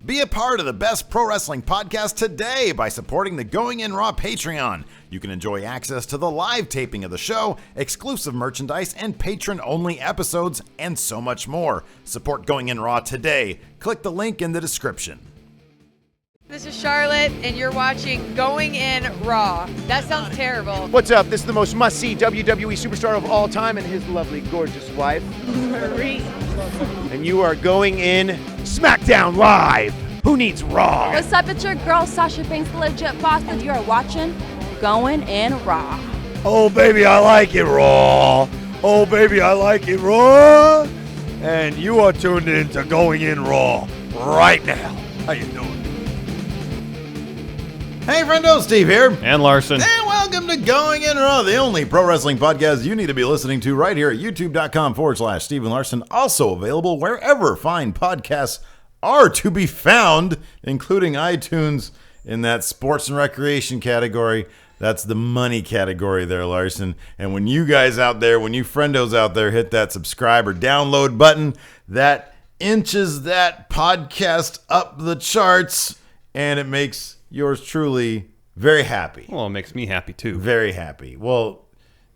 Be a part of the best pro wrestling podcast today by supporting the Going In Raw Patreon. You can enjoy access to the live taping of the show, exclusive merchandise, and patron-only episodes, and so much more. Support Going In Raw today. Click the link in the description. This is Charlotte, and you're watching Going In Raw. That sounds terrible. What's up? This is the most must-see WWE superstar of all time and his lovely, gorgeous wife, Marie. and you are going in Smackdown Live. Who needs Raw? What's up? It's your girl, Sasha Banks, the legit boss, and you are watching Going In Raw. Oh, baby, I like it raw. Oh, baby, I like it raw. And you are tuned in to Going In Raw right now. How you doing? Hey, friendo, Steve here. And Larson. And welcome to Going In Raw, the only pro wrestling podcast you need to be listening to right here at youtube.com/Steven Larson. Also available wherever fine podcasts are to be found, including iTunes in that sports and recreation category. That's the money category there, Larson. And when you guys out there, when you friendos out there hit that subscribe or download button, that inches that podcast up the charts, and it makes yours truly very happy. Well, it makes me happy too. Very happy. Well,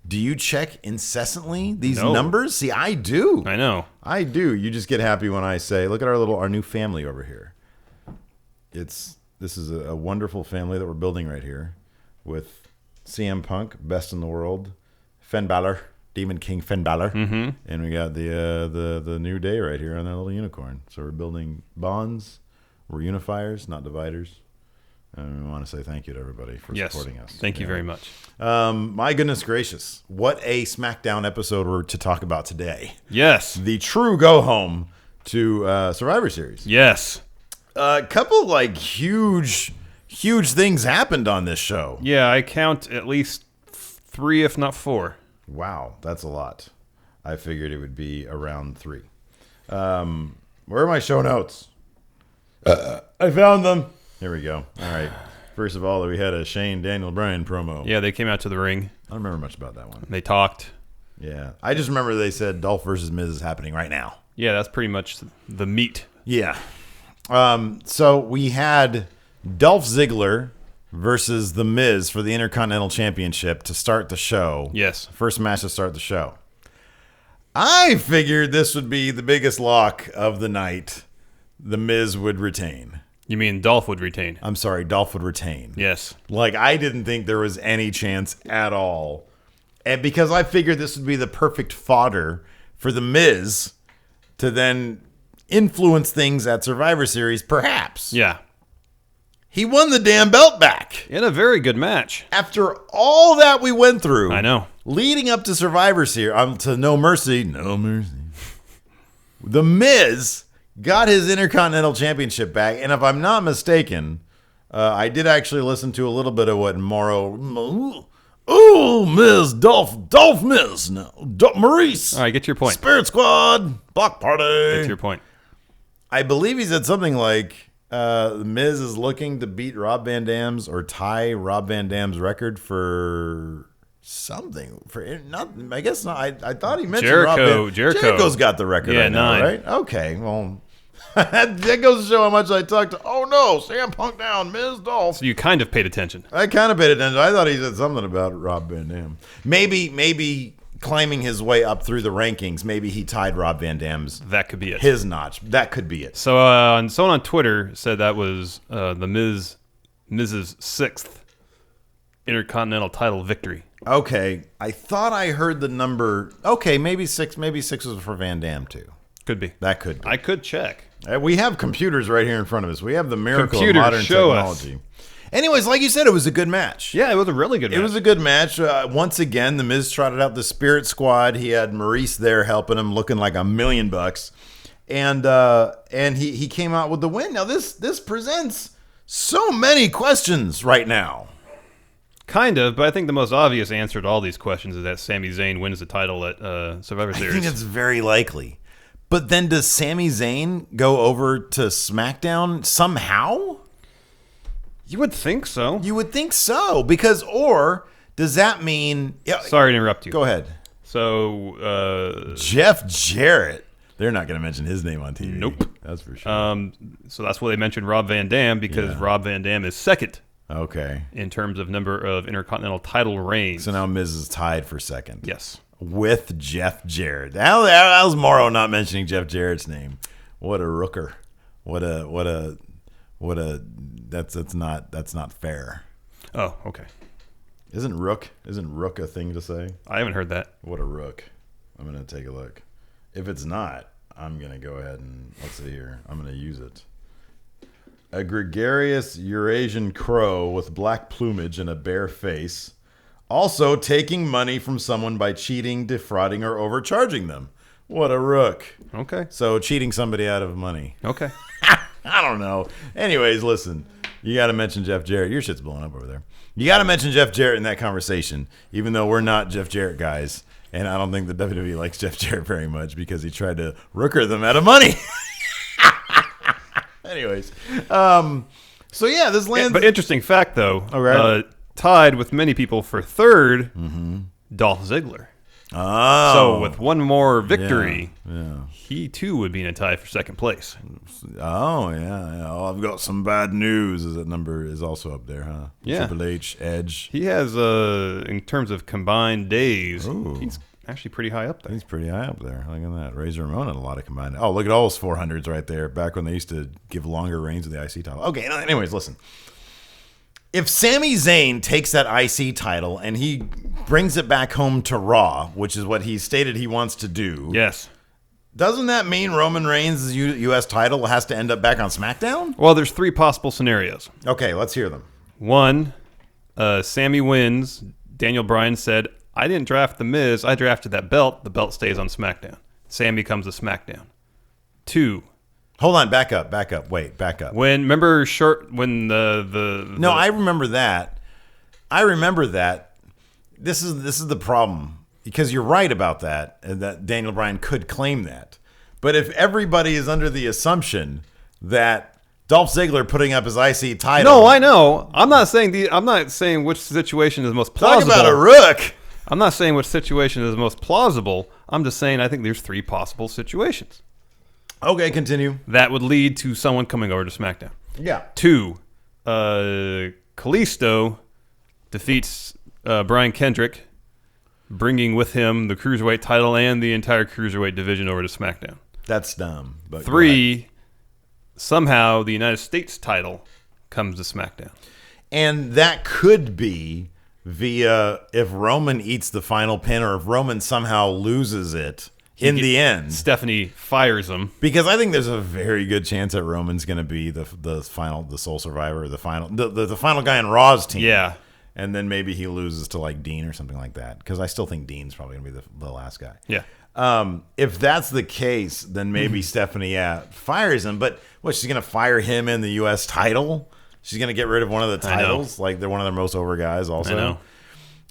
do you check incessantly these numbers? See, I do. I know. I do. You just get happy when I say, look at our new family over here. This is a wonderful family that we're building right here with CM Punk, best in the world, Finn Balor, Demon King Finn Balor, and we got the New Day right here on that little unicorn. So we're building bonds. We're unifiers, not dividers. And we want to say thank you to everybody for supporting us. Thank you very much. My goodness gracious. What a Smackdown episode we're to talk about today. Yes. The true go-home to Survivor Series. Yes. A couple, huge things happened on this show. Yeah, I count at least 3, if not 4. Wow, that's a lot. I figured it would be around 3. Where are my show notes? I found them. Here we go. All right. First of all, we had a Shane Daniel Bryan promo. Yeah, they came out to the ring. I don't remember much about that one. They talked. Yeah. I just remember they said Dolph versus Miz is happening right now. Yeah, that's pretty much the meat. Yeah. So we had Dolph Ziggler versus The Miz for the Intercontinental Championship to start the show. Yes. First match to start the show. I figured this would be the biggest lock of the night. The Miz would retain. You mean Dolph would retain? I'm sorry, Dolph would retain. Yes. I didn't think there was any chance at all. And because I figured this would be the perfect fodder for The Miz to then influence things at Survivor Series, perhaps. Yeah. He won the damn belt back. In a very good match. After all that we went through. I know. Leading up to Survivor Series, to No Mercy. No Mercy. The Miz got his Intercontinental Championship back, and if I'm not mistaken, I did actually listen to a little bit of what Morrow. Miz, Dolph Miz, no, Maurice. All right, get to your point. Spirit Squad, Block Party. Get to your point. I believe he said something like, Miz is looking to beat Rob Van Dam's or tie Rob Van Dam's record for something. I guess not. I thought he mentioned Jericho. Jericho's got the record right now, 9. right? Okay, well, that goes to show how much I talked to. Oh no, Sam Punk down, Miz Dolph. So you kind of paid attention. I kind of paid attention. I thought he said something about Rob Van Dam. Maybe climbing his way up through the rankings. Maybe he tied Rob Van Dam's. That could be it. His notch. That could be it. So someone on Twitter said that was the Miz's 6th Intercontinental title victory. Okay, I thought I heard the number. Okay, maybe 6. Maybe 6 was for Van Dam too. Could be. That could be. I could check. We have computers right here in front of us. We have the miracle Computers, of modern show technology. Anyways, like you said, it was a good match. Yeah, it was a really good match. It was a good match. Once again, The Miz trotted out the Spirit Squad. He had Maurice there helping him, looking like $1 million. And he came out with the win. Now, this presents so many questions right now. Kind of, but I think the most obvious answer to all these questions is that Sami Zayn wins the title at Survivor Series. I think it's very likely. But then does Sami Zayn go over to SmackDown somehow? You would think so. You would think so. Because, or does that mean... Sorry to interrupt you. Go ahead. So, Jeff Jarrett They're not going to mention his name on TV. Nope. That's for sure. So that's why they mentioned Rob Van Dam, because Rob Van Dam is second Okay. in terms of number of Intercontinental title reigns. So now Miz is tied for second. Yes. With Jeff Jarrett. That was Morrow not mentioning Jeff Jarrett's name. What a rooker. What a that's not fair. Oh, okay. Isn't rook a thing to say? I haven't heard that. What a rook. I'm going to take a look. If it's not, I'm going to go ahead and let's see here. I'm going to use it. A gregarious Eurasian crow with black plumage and a bare face. Also taking money from someone by cheating, defrauding, or overcharging them. What a rook. Okay. So cheating somebody out of money. Okay. I don't know. Anyways, listen. You got to mention Jeff Jarrett. Your shit's blowing up over there. You got to mention Jeff Jarrett in that conversation, even though we're not Jeff Jarrett guys. And I don't think the WWE likes Jeff Jarrett very much because he tried to rooker them out of money. Anyways. So, yeah, this lands... But interesting fact, though. Okay. Tied with many people for third, Dolph Ziggler. Oh. So with one more victory, Yeah. he too would be in a tie for second place. Oh, yeah. Oh, I've got some bad news. That number is also up there, huh? Yeah. Triple H, Edge. He has, in terms of combined days, Ooh. he's actually pretty high up there. He's pretty high up there. Look at that. Razor Ramon had a lot of combined. Oh, look at all those 400s right there. Back when they used to give longer reigns of the IC title. Okay, anyways, listen. If Sami Zayn takes that IC title and he brings it back home to Raw, which is what he stated he wants to do, Yes. doesn't that mean Roman Reigns' U.S. title has to end up back on SmackDown? Well, there's three possible scenarios. Okay, let's hear them. One, Sammy wins. Daniel Bryan said, I didn't draft The Miz. I drafted that belt. The belt stays on SmackDown. Sammy comes to SmackDown. Two, Hold on, back up. Wait, back up. remember when the No, I remember that. This is the problem, because you're right about that, and that Daniel Bryan could claim that. But if everybody is under the assumption that Dolph Ziggler putting up his IC title, No, I know. I'm not saying which situation is the most talk plausible. about a rook. I'm not saying which situation is the most plausible. I'm just saying I think there's three possible situations Okay, continue. that would lead to someone coming over to SmackDown. Yeah. Two, Kalisto defeats Brian Kendrick, bringing with him the Cruiserweight title and the entire Cruiserweight division over to SmackDown. That's dumb. But Three, somehow the United States title comes to SmackDown. and that could be via if Roman eats the final pin, or if Roman somehow loses it in the end. Stephanie fires him. Because I think there's a very good chance that Roman's going to be the sole survivor, the final guy in Raw's team. Yeah. And then maybe he loses to like Dean or something like that. Because I still think Dean's probably going to be the last guy. Yeah. If that's the case, then maybe Stephanie fires him. But what, she's going to fire him in the U.S. title? She's going to get rid of one of the titles? Like they're one of their most over guys also? I know.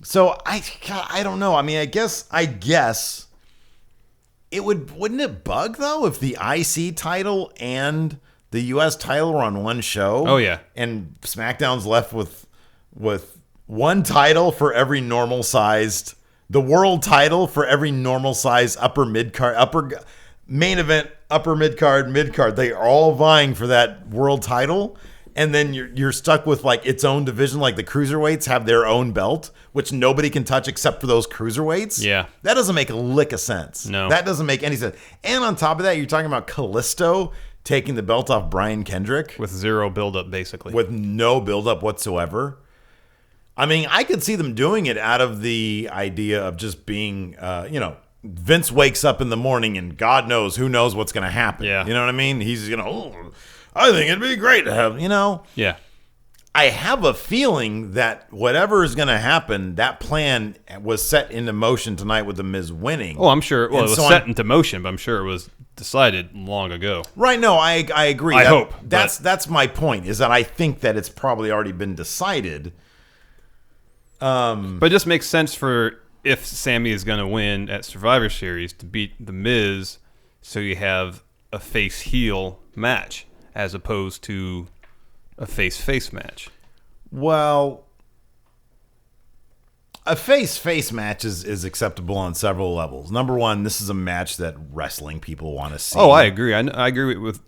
So I don't know. I mean, I guess it wouldn't it bug though if the IC title and the US title were on one show? Oh, yeah. And SmackDown's left with one title for every normal sized, the world title for every normal size upper mid card, upper main event, upper mid card. They are all vying for that world title. And then you're stuck with like its own division, like the cruiserweights have their own belt, which nobody can touch except for those cruiserweights. Yeah. That doesn't make a lick of sense. No. That doesn't make any sense. And on top of that, you're talking about Kalisto taking the belt off Brian Kendrick With zero buildup, basically. with no buildup whatsoever. I mean, I could see them doing it out of the idea of just being, Vince wakes up in the morning and God knows who knows what's going to happen. Yeah. You know what I mean? He's going to, I think it'd be great to have, Yeah. I have a feeling that whatever is going to happen, that plan was set into motion tonight with The Miz winning. Oh, I'm sure. Well, And it was so set into motion, but I'm sure it was decided long ago. Right, no, I agree. I hope, That's my point, is that I think that it's probably already been decided. But it just makes sense for if Sammy is going to win at Survivor Series to beat The Miz, so you have a face-heel match as opposed to a face-face match. Well, A face-face match is acceptable on several levels. Number one, this is a match that wrestling people want to see. Oh, I agree. I agree with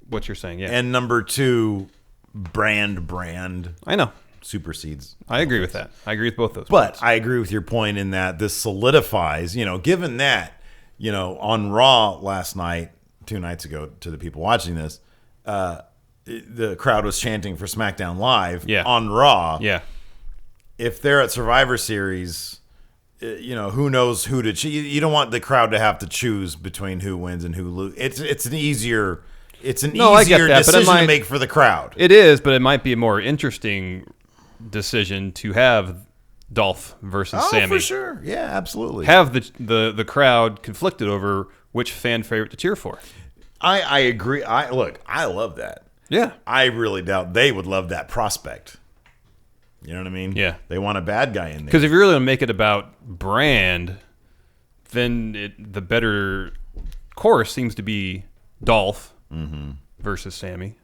what you're saying, yeah. And number two, brand I know. supersedes. I agree with that. I agree with both those But points. I agree with your point in that this solidifies, given that, on Raw last night, 2 nights ago, to the people watching this, the crowd was chanting for SmackDown Live on Raw. Yeah. If they're at Survivor Series, who knows who to choose. You don't want the crowd to have to choose between who wins and who loses. It's an easier decision to make for the crowd. It is, but it might be a more interesting decision to have Dolph versus Sammy. Oh, for sure. Yeah, absolutely. Have the crowd conflicted over which fan favorite to cheer for. I agree. I love that. Yeah. I really doubt they would love that prospect. You know what I mean? Yeah. They want a bad guy in there. Because if you're really going to make it about brand, then the better course seems to be Dolph versus Sammy.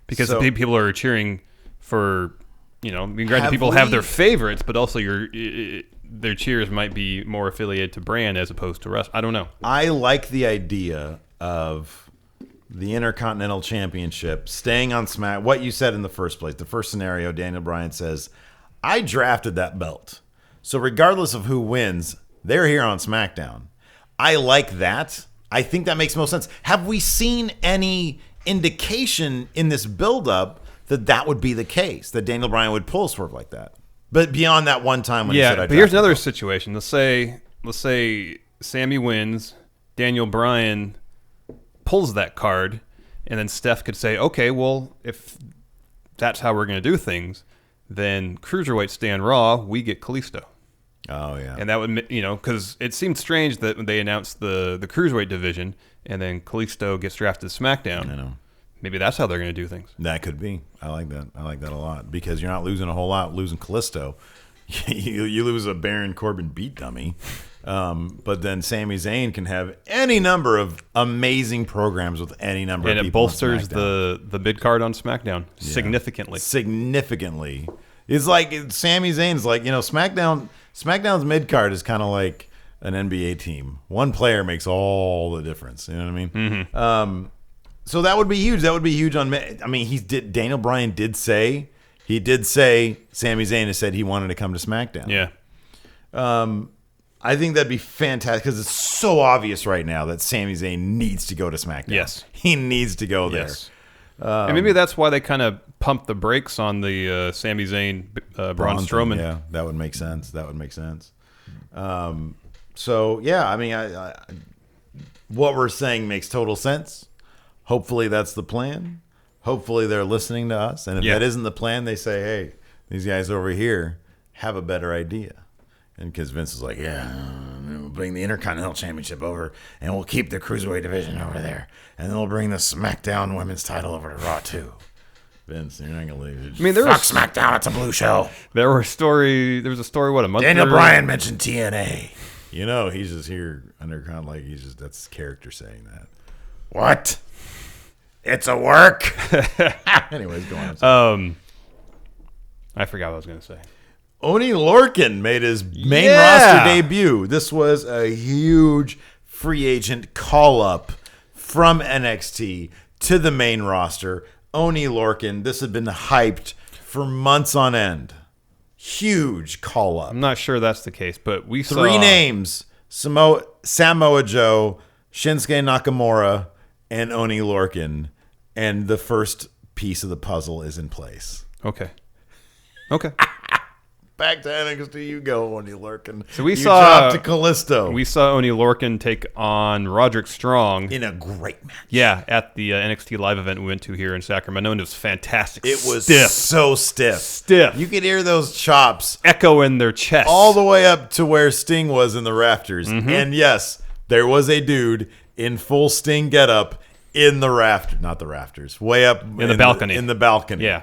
Because the people are cheering for, granted people have their favorites, but also their cheers might be more affiliated to brand as opposed to rest. I don't know. I like the idea of the Intercontinental Championship staying on Smack. What you said in the first place, the first scenario, Daniel Bryan says, I drafted that belt. So regardless of who wins, they're here on SmackDown. I like that. I think that makes most sense. Have we seen any indication in this buildup that would be the case, that Daniel Bryan would pull a swerve like that? But beyond that one time when he said, but here's another situation. Let's say Sammy wins, Daniel Bryan pulls that card, and then Steph could say, okay, well, if that's how we're going to do things, then Cruiserweight stay on Raw, we get Kalisto. Oh, yeah. And that would, because it seemed strange that when they announced the Cruiserweight division, and then Kalisto gets drafted to SmackDown. I know. Maybe that's how they're going to do things. That could be. I like that. I like that a lot, because you're not losing a whole lot losing Kalisto. you lose a Baron Corbin beat dummy. But then Sami Zayn can have any number of amazing programs with any number of people. And it bolsters the mid card on SmackDown significantly. Significantly. It's like Sami Zayn's like, SmackDown's mid card is kind of like an NBA team. One player makes all the difference. You know what I mean? Mm-hmm. So that would be huge. That would be huge on. I mean, Daniel Bryan did say Sami Zayn has said he wanted to come to SmackDown. Yeah. I think that'd be fantastic, because it's so obvious right now that Sami Zayn needs to go to SmackDown. Yes. He needs to go there. Yes. And maybe that's why they kind of pumped the brakes on the Sami Zayn, Braun Strowman. Yeah, that would make sense. So, yeah, I mean, what we're saying makes total sense. Hopefully that's the plan. Hopefully they're listening to us. And if that isn't the plan, they say, hey, these guys over here have a better idea. And because Vince is like, we'll bring the Intercontinental Championship over, and we'll keep the Cruiserweight division over there. And then we'll bring the SmackDown Women's title over to Raw, too. Vince, you're not going to leave it. I mean, Fuck SmackDown, it's a blue show. There was a story, what, a month ago? Daniel Bryan mentioned TNA. He's just here Undercontinental, that's his character saying that. What? It's a work? Anyways, go on. I forgot what I was going to say. Oney Lorcan made his main roster debut. This was a huge free agent call-up from NXT to the main roster. Oney Lorcan, this had been hyped for months on end. Huge call-up. I'm not sure that's the case, but we saw 3 names: Samoa Joe, Shinsuke Nakamura, and Oney Lorcan. And the first piece of the puzzle is in place. Okay. Back to NXT you go, Oney Lorcan. So we saw to Kalisto. We saw Oney Lorcan take on Roderick Strong in a great match. Yeah, at the NXT live event we went to here in Sacramento, and it was fantastic. It was stiff. So stiff. Stiff. You could hear those chops echo in their chest all the way up to where Sting was in the rafters. Mm-hmm. And yes, there was a dude in full Sting getup in the not the rafters, way up in the balcony. In the balcony. Yeah.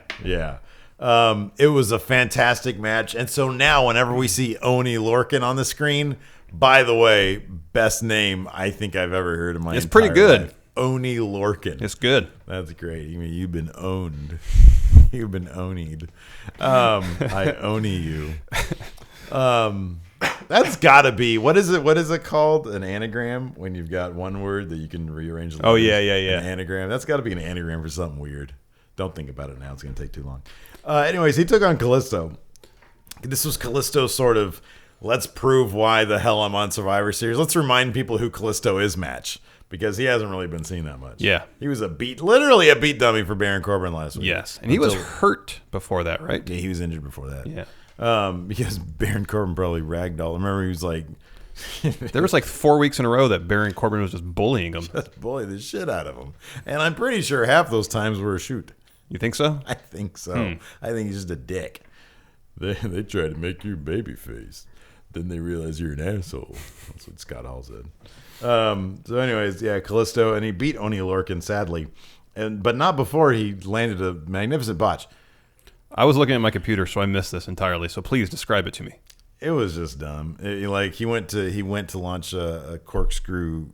It was a fantastic match. And so now whenever we see Oney Lorcan on the screen, by the way, best name I think I've ever heard in my It's pretty good. Life. Oney Lorcan. It's good. That's great. You mean you've been owned. You've been onied. I own you. That's gotta be what is it called? An anagram when you've got one word that you can rearrange. Oh yeah. An anagram. That's got to be an anagram for something weird. Don't think about it now. It's gonna take too long. Anyways, he took on Kalisto. This was Kalisto's sort of let's prove why the hell I'm on Survivor Series. Let's remind people who Kalisto is match because he hasn't really been seen that much. Yeah, he was literally a beat dummy for Baron Corbin last week. Yes, and he was hurt before that, right? Yeah, he was injured before that. Yeah. Because Baron Corbin probably ragdoll. Remember, he was like, there was like 4 weeks in a row that Baron Corbin was just bullying him. Just bully the shit out of him. And I'm pretty sure half those times were a shoot. You think so? I think so. I think he's just a dick. They try to make you babyface. Then they realize you're an asshole. That's what Scott Hall said. So anyways, yeah, Kalisto, and he beat Oney Lorcan, sadly. But not before he landed a magnificent botch. I was looking at my computer, so I missed this entirely. So please describe it to me. It was just dumb. He went to launch a corkscrew,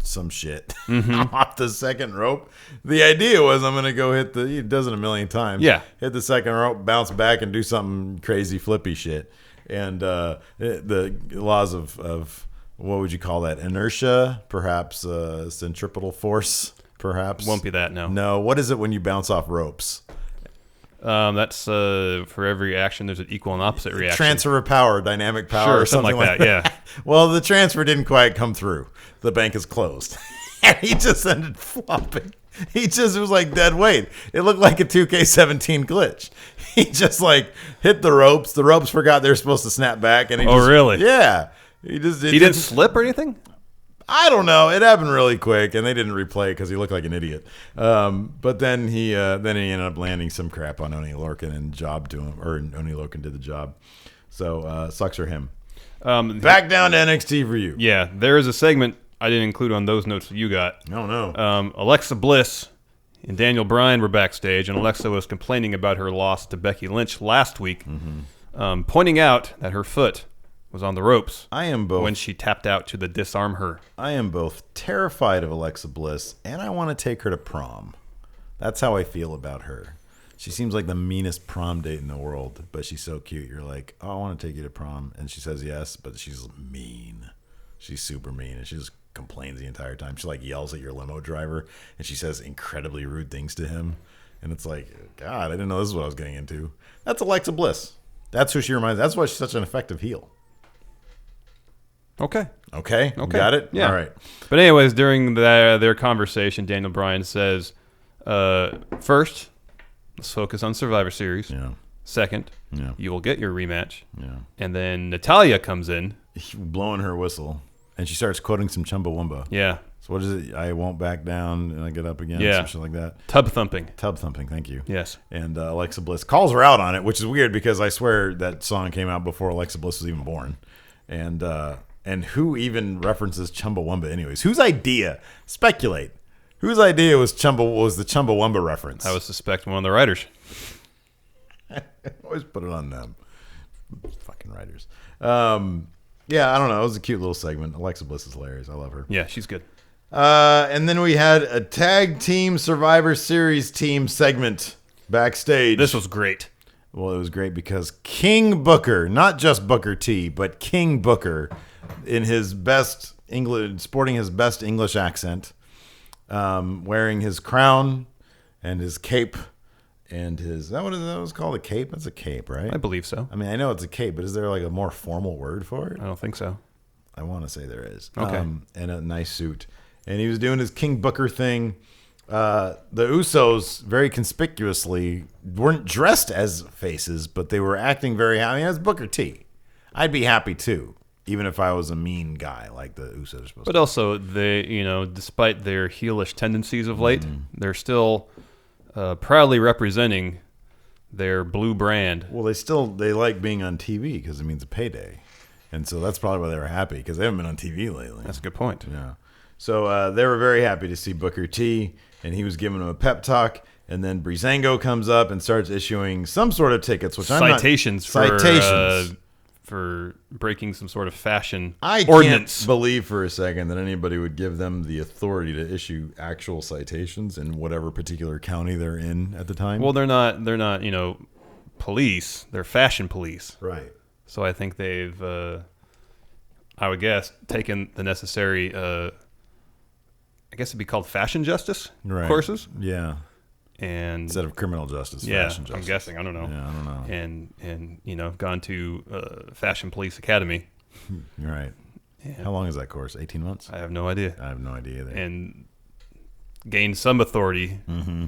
some shit off the second rope. The idea was I'm gonna go he does it a million times. Yeah, hit the second rope, bounce back, and do something crazy flippy shit. And the laws of what would you call that? Inertia, perhaps centripetal force. Perhaps won't be that. No. What is it when you bounce off ropes? That's for every action there's an equal and opposite reaction. Transfer of power, dynamic power, sure, or something like that. Yeah. Well, the transfer didn't quite come through. The bank is closed, and he just ended flopping. It was like dead weight. It looked like a 2K17 glitch. He just like hit the ropes. The ropes forgot they were supposed to snap back, and he really? Yeah. He didn't slip or anything? I don't know. It happened really quick, and they didn't replay it because he looked like an idiot. But then he ended up landing some crap on Oney Lorcan and job to him, or Oney Lorcan did the job. So sucks for him. Back down to NXT for you. Yeah, there is a segment I didn't include on those notes that you got. No. Alexa Bliss and Daniel Bryan were backstage, and Alexa was complaining about her loss to Becky Lynch last week, pointing out that her foot was on the ropes. I am both when she tapped out to the disarm her. I am both terrified of Alexa Bliss and I want to take her to prom. That's how I feel about her. She seems like the meanest prom date in the world, but she's so cute. You're like, oh, I want to take you to prom, and she says yes, but she's mean. She's super mean, and she just complains the entire time. She like yells at your limo driver, and she says incredibly rude things to him, and it's like, God, I didn't know this is what I was getting into. That's Alexa Bliss. That's who she reminds. That's why she's such an effective heel. Okay. Got it? Yeah. All right. But anyways, during their conversation, Daniel Bryan says, first, let's focus on Survivor Series. Yeah. Second, Yeah. you will get your rematch. Yeah. And then Natalya comes in. Blowing her whistle. And she starts quoting some Chumbawamba. Yeah. So what is it? I won't back down and I get up again. Yeah. Some shit like that. Tub thumping. Thank you. Yes. And Alexa Bliss calls her out on it, which is weird because I swear that song came out before Alexa Bliss was even born. And who even references Chumbawamba anyways? Whose idea? Speculate. Whose idea was the Chumbawamba reference? I would suspect one of the writers. Always put it on them. Fucking writers. Yeah, I don't know. It was a cute little segment. Alexa Bliss is hilarious. I love her. Yeah, she's good. And then we had a tag team Survivor Series team segment backstage. This was great. Well, it was great because King Booker, not just Booker T, but King Booker, in his best English, sporting his best English accent, wearing his crown and his cape and his, is that was called, a cape? That's a cape, right? I believe so. I mean, I know it's a cape, but is there like a more formal word for it? I don't think so. I want to say there is. Okay. And a nice suit. And he was doing his King Booker thing. The Usos very conspicuously weren't dressed as faces, but they were acting very happy. I mean, that's Booker T. I'd be happy too, even if I was a mean guy like the Usos are supposed to. But also, they, despite their heelish tendencies of late, they're still proudly representing their blue brand. Well, they like being on TV because it means a payday, and so that's probably why they were happy because they haven't been on TV lately. That's a good point. Yeah. So they were very happy to see Booker T, and he was giving them a pep talk. And then Breezango comes up and starts issuing some sort of tickets, which citations for breaking some sort of fashion ordinance. Can't believe for a second that anybody would give them the authority to issue actual citations in whatever particular county they're in at the time. Well, they're not police. They're fashion police. Right. So I think they've, I would guess, taken the necessary, I guess it'd be called fashion justice courses. Yeah. And instead of criminal justice, yeah, fashion justice. I'm guessing. I don't know. Yeah, I don't know. And gone to Fashion Police Academy. Right. Yeah. How long is that course? 18 months? I have no idea. I have no idea either. And gained some authority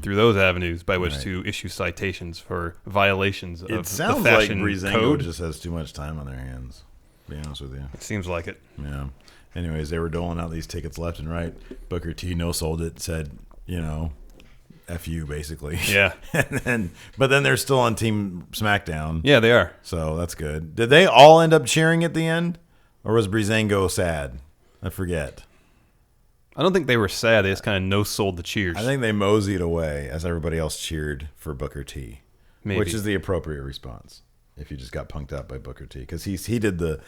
through those avenues by which to issue citations for violations of the fashion code. It sounds like Breezango just has too much time on their hands, to be honest with you. It seems like it. Yeah. Anyways, they were doling out these tickets left and right. Booker T no-sold it, said, F you, basically. Yeah. But then they're still on Team SmackDown. Yeah, they are. So that's good. Did they all end up cheering at the end? Or was Breezango sad? I forget. I don't think they were sad. They just kind of no-sold the cheers. I think they moseyed away as everybody else cheered for Booker T. Maybe. Which is the appropriate response if you just got punked out by Booker T. Because he did the,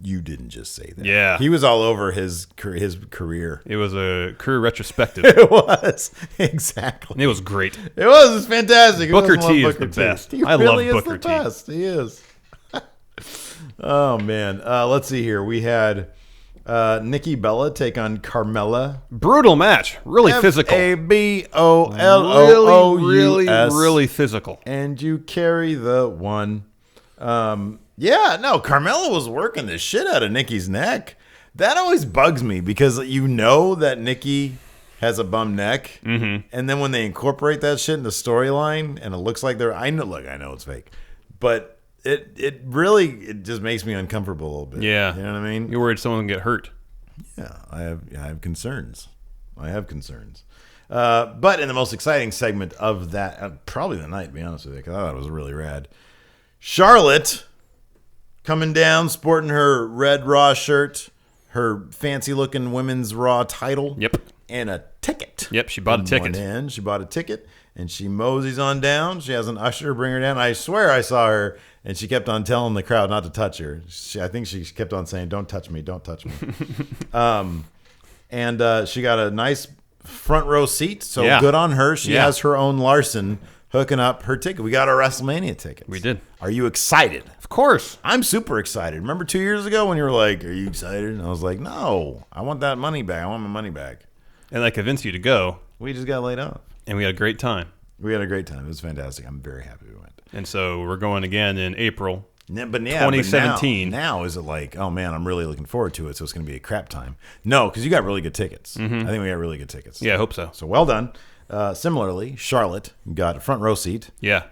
you didn't just say that. Yeah. He was all over his career. It was a career retrospective. It was. Exactly. And it was great. It was. It's fantastic. Booker T is the best. He really love Booker T. Best. He is. Oh, man. Let's see here. We had Nikki Bella take on Carmella. Brutal match. Really physical. F-A-B-O-L-O-O-U-S. Really physical. And you carry the one. Carmella was working the shit out of Nikki's neck. That always bugs me because that Nikki has a bum neck. Mm-hmm. And then when they incorporate that shit in the storyline and it looks like I know it's fake. But it really just makes me uncomfortable a little bit. Yeah. You know what I mean? You're worried someone will get hurt. Yeah, I have concerns. But in the most exciting segment of that, probably the night, to be honest with you, because I thought it was really rad. Charlotte coming down, sporting her red Raw shirt, her fancy-looking women's Raw title. Yep. And a ticket. Yep, she bought a ticket. She bought a ticket, and she moseys on down. She has an usher bring her down. I swear I saw her, and she kept on telling the crowd not to touch her. I think she kept on saying, "Don't touch me, don't touch me." And she got a nice front row seat, so good on her. She has her own Larson hooking up her ticket. We got our WrestleMania tickets. We did. Are you excited? Of course. I'm super excited. Remember 2 years ago when you were like, "Are you excited?" And I was like, "No, I want that money back. I want my money back." And I convinced you to go. We just got laid off. And we had a great time. We had a great time. It was fantastic. I'm very happy we went. And so we're going again in April 2017. Now is it like, oh man, I'm really looking forward to it, so it's going to be a crap time. No, because you got really good tickets. Mm-hmm. I think we got really good tickets. Yeah, I hope so. So well done. Similarly, Charlotte got a front row seat. Yeah.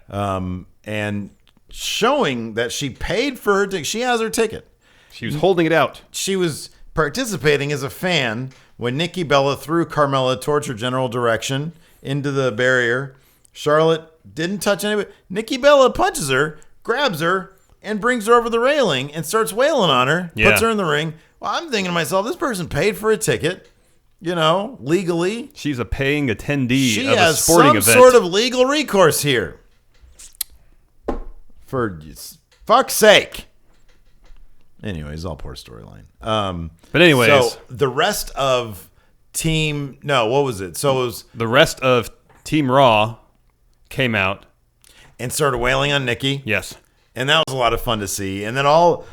And showing that she paid for her ticket. She has her ticket. She was holding it out. She was participating as a fan when Nikki Bella threw Carmella towards her general direction into the barrier. Charlotte didn't touch anybody. Nikki Bella punches her, grabs her, and brings her over the railing and starts wailing on her, puts her in the ring. Well, I'm thinking to myself, this person paid for a ticket, legally. She's a paying attendee she of a has sporting some event. sort of legal recourse here. For fuck's sake. Anyways, all poor storyline. But anyways. So the rest of what was it? So it was... The rest of Team Raw came out. And started wailing on Nikki. Yes. And that was a lot of fun to see. And then all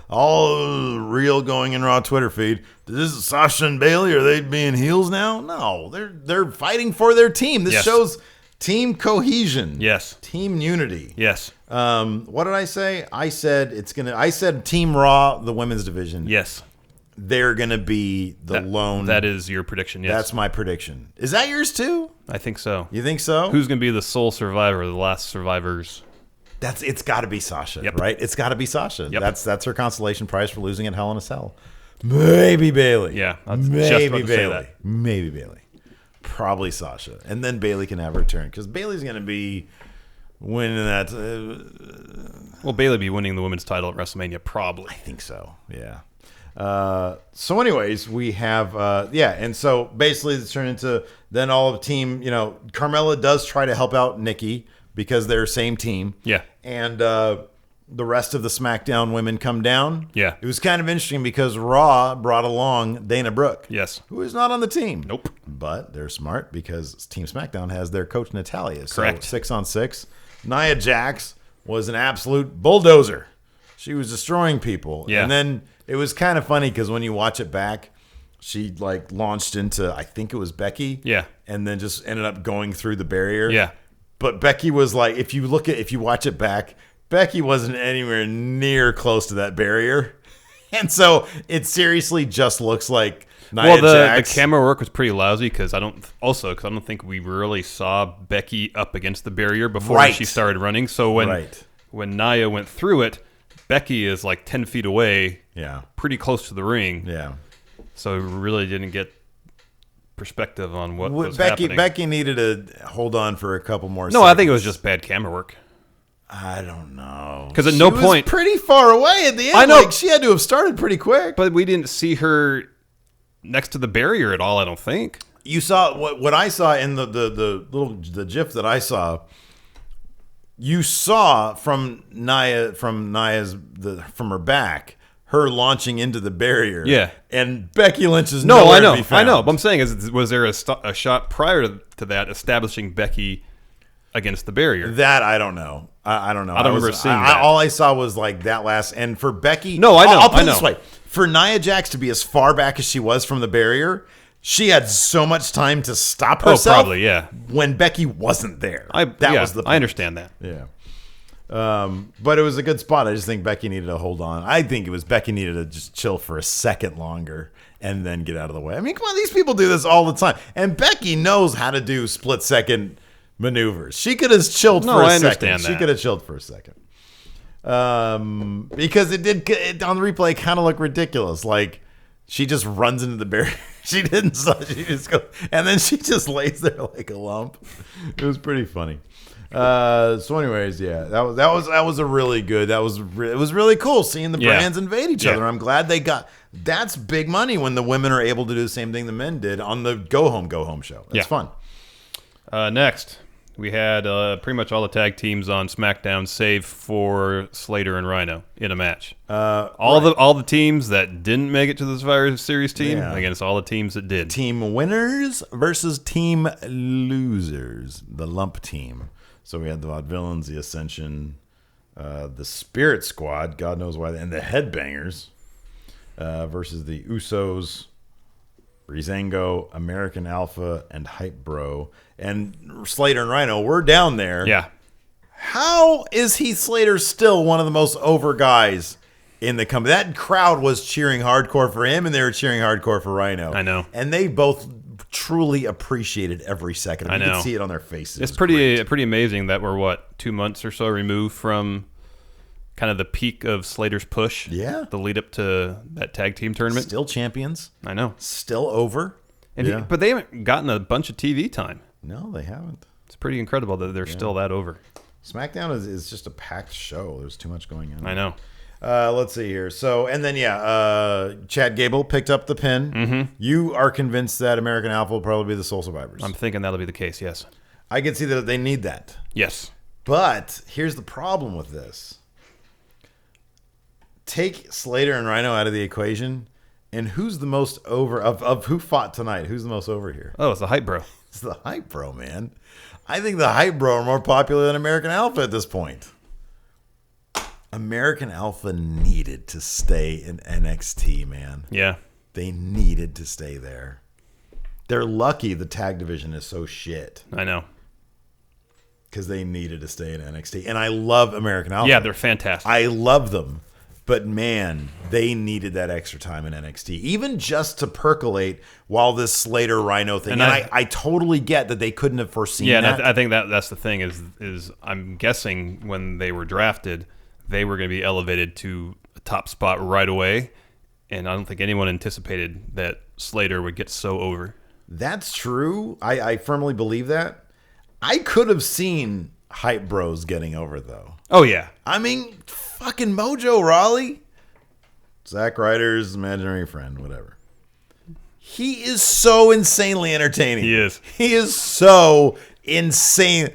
real going in Raw Twitter feed. This is Sasha and Bayley. Are they being heels now? No, they're fighting for their team. This shows team cohesion. Yes. Team unity. Yes. What did I say? I said Team Raw, the women's division. Yes. They're gonna be the lone. That is your prediction. Yes. That's my prediction. Is that yours too? I think so. You think so? Who's gonna be the sole survivor? The last survivors. It's got to be Sasha, yep. right? It's got to be Sasha. Yep. That's her consolation prize for losing at Hell in a Cell. Maybe Bayley. Yeah, maybe Bayley. Maybe Bayley. Probably Sasha, and then Bayley can have her turn because Bayley's going to be winning that. Well, Bayley be winning the women's title at WrestleMania, probably. I think so. Yeah. So, anyways, we have and so basically it's turned into then all of the team. Carmella does try to help out Nikki. Because they're same team. Yeah. And the rest of the SmackDown women come down. Yeah. It was kind of interesting because Raw brought along Dana Brooke. Yes. Who is not on the team. Nope. But they're smart because Team SmackDown has their coach Natalia. So correct. 6-on-6. Nia Jax was an absolute bulldozer. She was destroying people. Yeah. And then it was kind of funny because when you watch it back, she like launched into, I think it was Becky. Yeah. And then just ended up going through the barrier. Yeah. But Becky was like, if you watch it back, Becky wasn't anywhere near close to that barrier. And so it seriously just looks like Nia the Jax. camera work was pretty lousy because I don't think we really saw Becky up against the barrier before she started running. So when Nia went through it, Becky is like 10 feet away, pretty close to the ring. Yeah. So we really didn't get perspective on what was happening. Becky needed to hold on for a couple more seconds. No, I think it was just bad camera work. I don't know. Because at no point... pretty far away at the end. I know. Like, she had to have started pretty quick. But we didn't see her next to the barrier at all, I don't think. You saw... What I saw in the GIF that I saw, you saw from her back, her launching into the barrier. Yeah. And Becky Lynch is No, nowhere I know. to be found. I know. But I'm saying, was there a shot prior to that establishing Becky against the barrier? That I don't know. I don't know. I don't remember seeing that. All I saw was like that last. And for Becky, No, I know. I'll put I it know. this way: for Nia Jax to be as far back as she was from the barrier, she had so much time to stop herself. Probably, yeah. When Becky wasn't there, that was the point. I understand that. Yeah. But it was a good spot. I just think Becky needed to hold on. I think it was Becky needed to just chill for a second longer and then get out of the way. I mean, come on, these people do this all the time. And Becky knows how to do split-second maneuvers. She could have chilled for a second. I understand that. She could have chilled for a second. Because it on the replay kind of looked ridiculous. Like, she just runs into the barrier. She didn't stop. She just goes, and then she just lays there like a lump. It was pretty funny. So anyways, yeah, that was a really good. It was really cool seeing the brands invade each other. I'm glad they got. That's big money when the women are able to do the same thing the men did on the Go Home show. It's fun. Next, we had pretty much all the tag teams on SmackDown, save for Slater and Rhino in a match. All the teams that didn't make it to the Survivor Series team against all the teams that did. Team winners versus team losers. The lump team. So we had the Vaudevillains, the Ascension, the Spirit Squad, God knows why, and the Headbangers versus the Usos, Breezango, American Alpha, and Hype Bro. And Slater and Rhino, we're down there. Yeah. How is Heath Slater still one of the most over guys in the company? That crowd was cheering hardcore for him, and they were cheering hardcore for Rhino. I know. And they both truly appreciated every second. I know. You could see it on their faces. It's pretty amazing that we're 2 months or so removed from kind of the peak of Slater's push. Yeah. The lead up to that tag team tournament. Still champions. I know. Still over. And but they haven't gotten a bunch of TV time. No, they haven't. It's pretty incredible that they're still that over. SmackDown is just a packed show. There's too much going on. I know. Let's see here. So, and then, Chad Gable picked up the pin. Mm-hmm. You are convinced that American Alpha will probably be the sole survivors. I'm thinking that'll be the case, yes. I can see that they need that. Yes. But here's the problem with this. Take Slater and Rhino out of the equation, and who's the most over, of who fought tonight, who's the most over here? Oh, it's the Hype Bro. It's the Hype Bro, man. I think the Hype Bro are more popular than American Alpha at this point. American Alpha needed to stay in NXT, man. Yeah. They needed to stay there. They're lucky the tag division is so shit. I know. Because they needed to stay in NXT. And I love American Alpha. Yeah, they're fantastic. I love them. But, man, they needed that extra time in NXT. Even just to percolate while this Slater Rhino thing. And I totally get that they couldn't have foreseen that. Yeah, and I think that's the thing is I'm guessing when they were drafted, they were going to be elevated to a top spot right away. And I don't think anyone anticipated that Slater would get so over. That's true. I firmly believe that. I could have seen Hype Bros getting over, though. Oh, yeah. I mean, fucking Mojo Rawley. Zack Ryder's imaginary friend, whatever. He is so insanely entertaining. He is. He is so insane.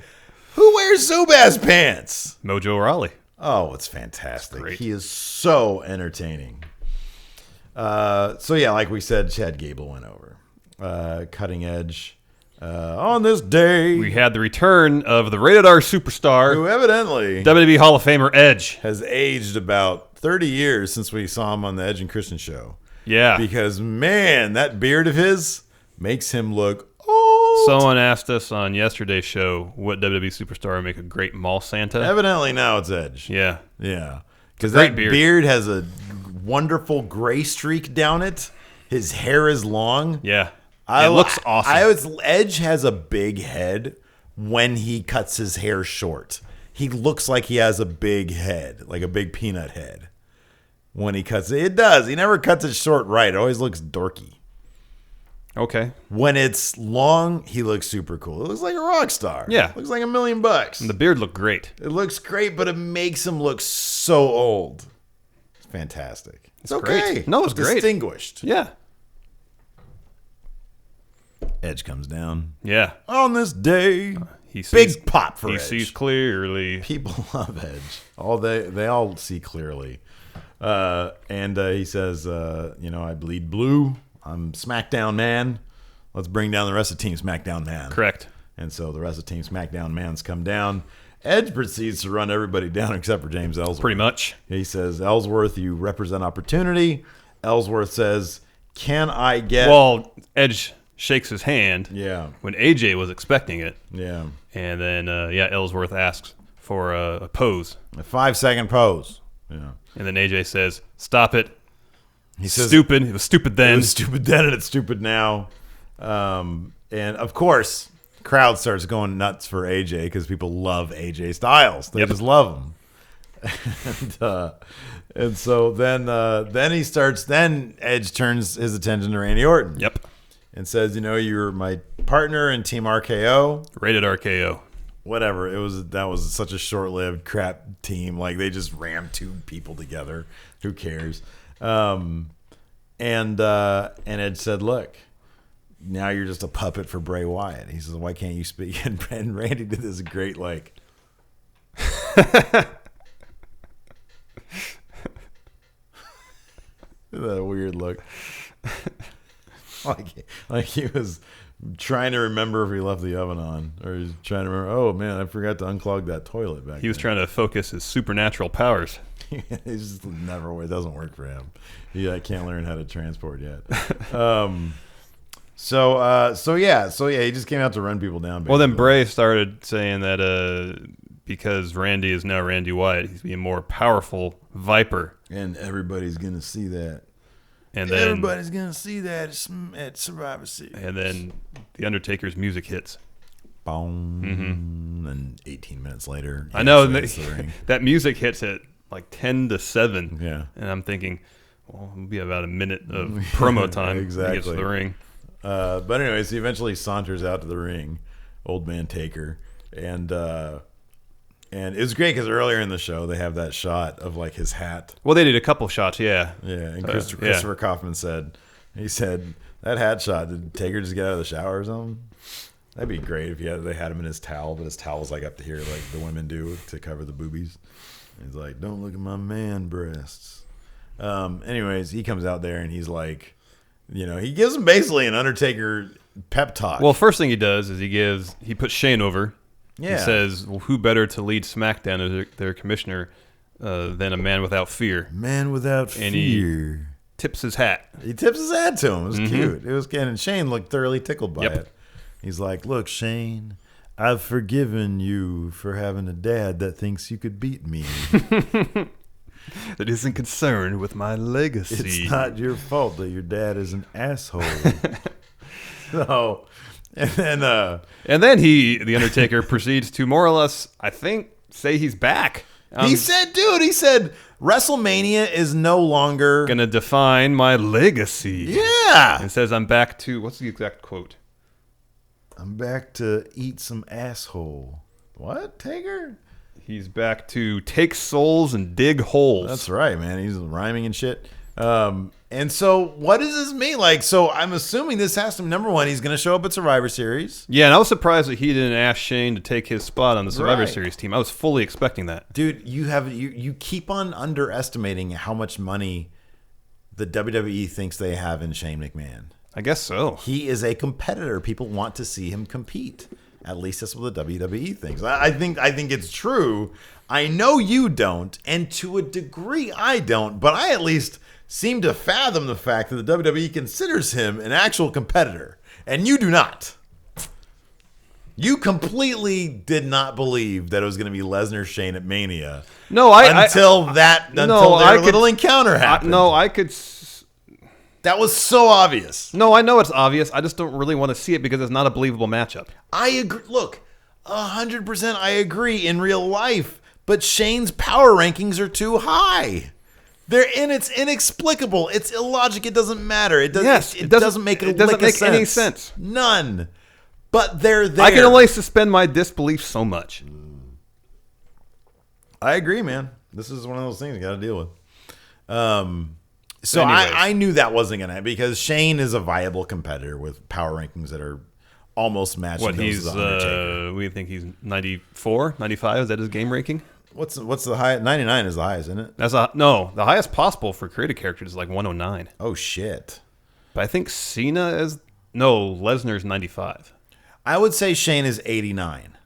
Who wears Zubaz pants? Mojo Rawley. Oh, it's fantastic. Great. He is so entertaining. So, yeah, like we said, Chad Gable went over. Cutting Edge On this day, we had the return of the rated R superstar, who evidently WWE Hall of Famer Edge. has aged about 30 years since we saw him on the Edge and Christian show. Yeah. Because, man, that beard of his makes him look old. Someone asked us on yesterday's show what WWE superstar would make a great mall Santa. Evidently now it's Edge. Yeah. Yeah. Because Great that beard. beard has a wonderful gray streak down it. His hair is long. Yeah. It looks awesome. Edge has a big head when he cuts his hair short. He looks like he has a big head, like a big peanut head. When he cuts it, it does. He never cuts it short right. It always looks dorky. Okay. When it's long, he looks super cool. It looks like a rock star. Yeah. Looks like $1 million bucks. And the beard looked great. It looks great, but it makes him look so old. It's fantastic. It's okay. great. No, it's great. Distinguished. Yeah. Edge comes down. Yeah. On this day. He sees, Big pop for he Edge. sees clearly. People love Edge. They all see clearly. And he says, I bleed blue. I'm SmackDown man. Let's bring down the rest of Team SmackDown man. Correct. And so the rest of Team SmackDown mans come down. Edge proceeds to run everybody down except for James Ellsworth. Pretty much. He says, Ellsworth, you represent opportunity. Ellsworth says, can I get... Well, Edge shakes his hand Yeah. when AJ was expecting it. Yeah. And then, Ellsworth asks for a pose. A 5-second pose. Yeah. And then AJ says, stop it. He says, Stupid. It was stupid then. It was stupid then and it's stupid now. And of course, crowd starts going nuts for AJ because people love AJ Styles. They just love him. and so then Edge turns his attention to Randy Orton. Yep. And says, you're my partner in Team RKO. Rated RKO. Whatever. That was such a short-lived crap team. Like they just rammed 2 people together. Who cares? And Ed said, look, now you're just a puppet for Bray Wyatt. He says, why can't you speak? And Randy did this great, like, that weird look. like he was trying to remember if he left the oven on, or he's trying to remember, oh man, I forgot to unclog that toilet back He was there. trying to focus his supernatural powers. He's just it doesn't work for him. He can't learn how to transport yet. So he just came out to run people down. Basically. Well, then Bray started saying that because Randy is now Randy Wyatt, he's being more powerful Viper. And everybody's gonna see that. And then everybody's gonna see that at Survivor Series. And then the Undertaker's music hits. Boom. And 18 minutes later, I know ring. that music hits at like 10-7. Yeah. And I'm thinking, well, it'll be about a minute of promo time. Exactly. He gets to the ring. But anyways, he eventually saunters out to the ring, Old Man Taker, and it was great because earlier in the show they have that shot of like his hat. Well, they did a couple shots, yeah. Yeah, and Christopher Kaufman said that hat shot. Did Taker just get out of the shower or something? That'd be great if they had him in his towel, but his towel was like up to here, like the women do to cover the boobies. And he's like, "Don't look at my man breasts." Anyways, he comes out there and he's like, he gives him basically an Undertaker pep talk. Well, first thing he does is he puts Shane over. Yeah. He says, well, who better to lead SmackDown as their commissioner than a man without fear? Man without fear. And he tips his hat. He tips his hat to him. It was cute. It was, and Shane looked thoroughly tickled by it. He's like, look, Shane, I've forgiven you for having a dad that thinks you could beat me. That isn't concerned with my legacy. It's not your fault that your dad is an asshole. So, and then the Undertaker proceeds to more or less, I think, say he's back. He said, WrestleMania is no longer gonna define my legacy. Yeah. And says, I'm back to, what's the exact quote? I'm back to eat some asshole. What, Taker? He's back to take souls and dig holes. That's right, man. He's rhyming and shit. And so what does this mean? Like, so I'm assuming this has to, number one, he's going to show up at Survivor Series. Yeah, and I was surprised that he didn't ask Shane to take his spot on the Survivor Right. Series team. I was fully expecting that. Dude, you keep on underestimating how much money the WWE thinks they have in Shane McMahon. I guess so. He is a competitor. People want to see him compete. At least that's what the WWE thinks. I think it's true. I know you don't, and to a degree I don't, but I at least seem to fathom the fact that the WWE considers him an actual competitor, and you do not. You completely did not believe that it was going to be Lesnar Shane at Mania. No, until their little encounter happened. I could. That was so obvious. No, I know it's obvious. I just don't really want to see it because it's not a believable matchup. I agree. Look, 100% I agree in real life, but Shane's power rankings are too high. It's inexplicable. It's illogic. It doesn't matter. It doesn't make any sense. None. But they're there. I can only suspend my disbelief so much. I agree, man. This is one of those things you got to deal with. So I knew that wasn't going to happen because Shane is a viable competitor with power rankings that are almost matching those of the Undertaker. We think he's 94, 95. Is that his game ranking? What's the highest? 99 is the highest, isn't it? The highest possible for creative characters is like 109. Oh, shit. But I think Lesnar's 95. I would say Shane is 89.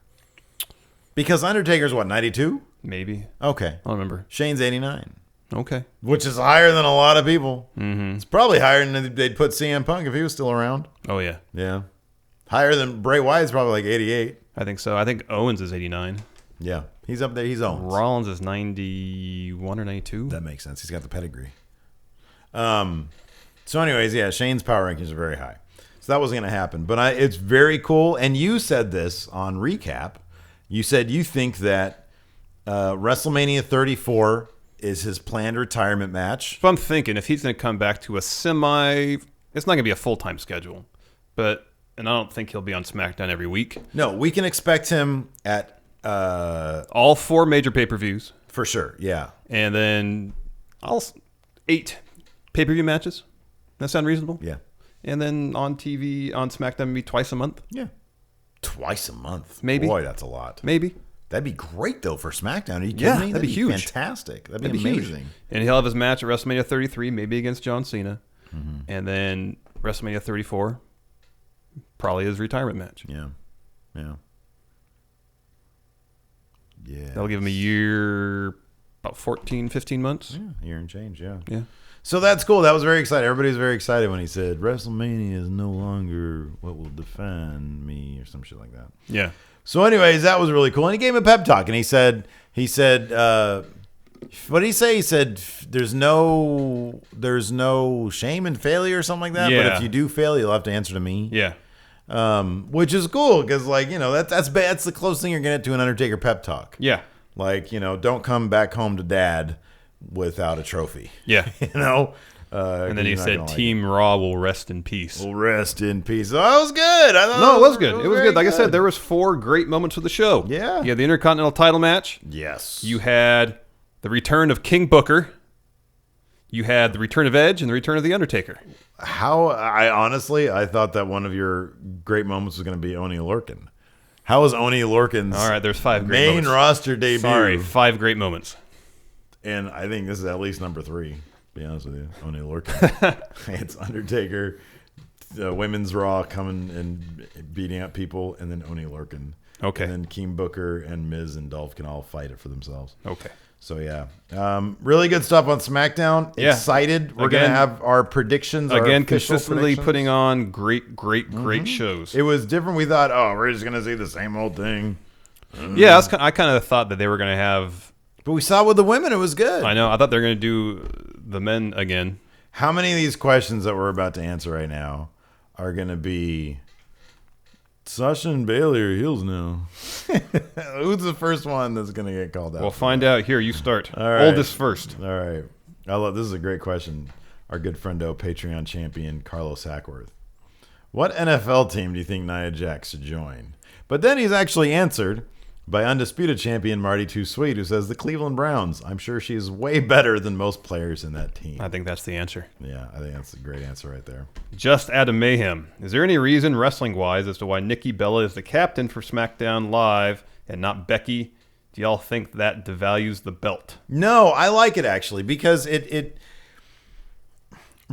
Because Undertaker's what, 92? Maybe. Okay. I don't remember. Shane's 89. Okay. Which is higher than a lot of people. Mm-hmm. It's probably higher than they'd put CM Punk if he was still around. Oh, yeah. Yeah. Higher than Bray Wyatt's probably like 88. I think so. I think Owens is 89. Yeah. He's up there. He's Owens. Rollins is 91 or 92. That makes sense. He's got the pedigree. So anyways, yeah, Shane's power rankings are very high. So that wasn't going to happen. But it's very cool. And you said this on Recap. You said you think that WrestleMania 34 is his planned retirement match. So I'm thinking if he's going to come back to a it's not going to be a full-time schedule. And I don't think he'll be on SmackDown every week. No, we can expect him at all 4 major pay-per-views. For sure, yeah. And then 8 pay-per-view matches. That sound reasonable? Yeah. And then on TV, on SmackDown, maybe twice a month? Yeah. Twice a month? Maybe. Boy, that's a lot. Maybe. That'd be great, though, for SmackDown. Are you kidding me? That'd be huge. Fantastic. That'd be amazing. Huge. And he'll have his match at WrestleMania 33, maybe against John Cena. Mm-hmm. And then WrestleMania 34, probably his retirement match. Yeah. Yeah. Yeah. That'll give him a year, about 14, 15 months. Yeah, a year and change, yeah. Yeah. So that's cool. That was very exciting. Everybody was very excited when he said, WrestleMania is no longer what will define me, or some shit like that. Yeah. So anyways, that was really cool. And he gave him a pep talk, and he said, what did he say? He said, there's no shame in failure or something like that. Yeah. But if you do fail, you'll have to answer to me. Yeah. Which is cool because, that's the closest thing you're going to get to an Undertaker pep talk. Yeah. Don't come back home to dad without a trophy. Yeah. And then he said, Team Raw will rest in peace. Will rest in peace. Oh, that was good. It was good. It was good. Like I said, there was 4 great moments of the show. Yeah. You had the Intercontinental title match. Yes. You had the return of King Booker. You had the return of Edge and the return of The Undertaker. I thought that one of your great moments was going to be Oney Lorcan. How was Oney Lorcan's all right, there's 5 great main moments. roster debut? Sorry, 5 great moments. And I think this is at least number 3, to be honest with you. Oney Lorcan. It's Undertaker, the Women's Raw coming and beating up people, and then Oney Lorcan. Okay. And then King Booker and Miz and Dolph can all fight it for themselves. Okay. So, yeah. Really good stuff on SmackDown. Yeah. Excited. We're going to have our predictions. Again, our consistently predictions. putting on great shows. It was different. We thought, we're just going to see the same old thing. Yeah, I kind of thought that they were going to have... But we saw with the women, it was good. I know. I thought they were going to do the men again. How many of these questions that we're about to answer right now are going to be... Sasha and Bailey are heels now. Who's the first one that's going to get called out? We'll find out. Here, you start. All right. Oldest first. All right. This is a great question. Our good friendo, Patreon champion, Carlos Hackworth. What NFL team do you think Nia Jax should join? But then he's actually answered by undisputed champion Marty Too Sweet, who says the Cleveland Browns. I'm sure she's way better than most players in that team. I think that's the answer. Yeah, I think that's a great answer right there. Just Adam Mayhem. Is there any reason, wrestling-wise, as to why Nikki Bella is the captain for SmackDown Live and not Becky? Do y'all think that devalues the belt? No, I like it, actually, because it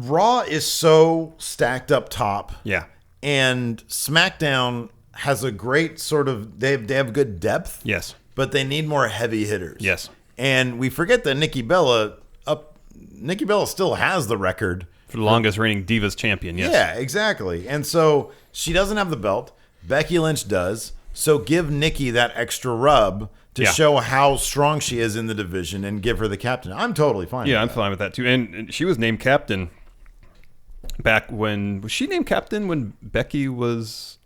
Raw is so stacked up top. Yeah. And SmackDown has a great sort of, they have good depth. Yes. But they need more heavy hitters. Yes. And we forget that Nikki Bella still has the record For the longest reigning Divas champion, yes. Yeah, exactly. And so she doesn't have the belt. Becky Lynch does. So give Nikki that extra rub to show how strong she is in the division and give her the captain. I'm totally fine with that. I'm fine with that too. And she was named captain back when... Was she named captain when Becky was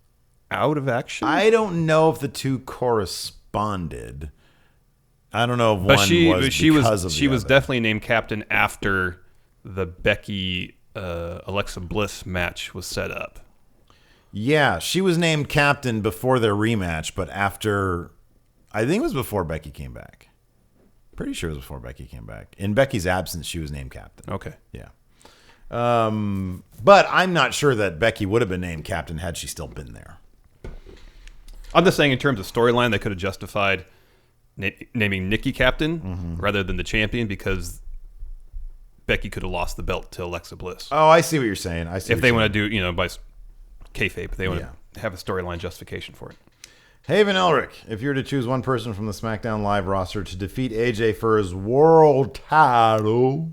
out of action? I don't know if the two corresponded. I don't know if one was because of the She was other. definitely named captain after the Becky Alexa Bliss match was set up. Yeah, she was named captain before their rematch, but after... I think it was before Becky came back. Pretty sure it was before Becky came back. In Becky's absence, she was named captain. Okay. Yeah. But I'm not sure that Becky would have been named captain had she still been there. I'm just saying in terms of storyline, they could have justified naming Nikki captain rather than the champion because Becky could have lost the belt to Alexa Bliss. Oh, I see what you're saying. If they want to do, by kayfabe, they want to have a storyline justification for it. Haven Elric, if you were to choose one person from the SmackDown Live roster to defeat AJ for his world title,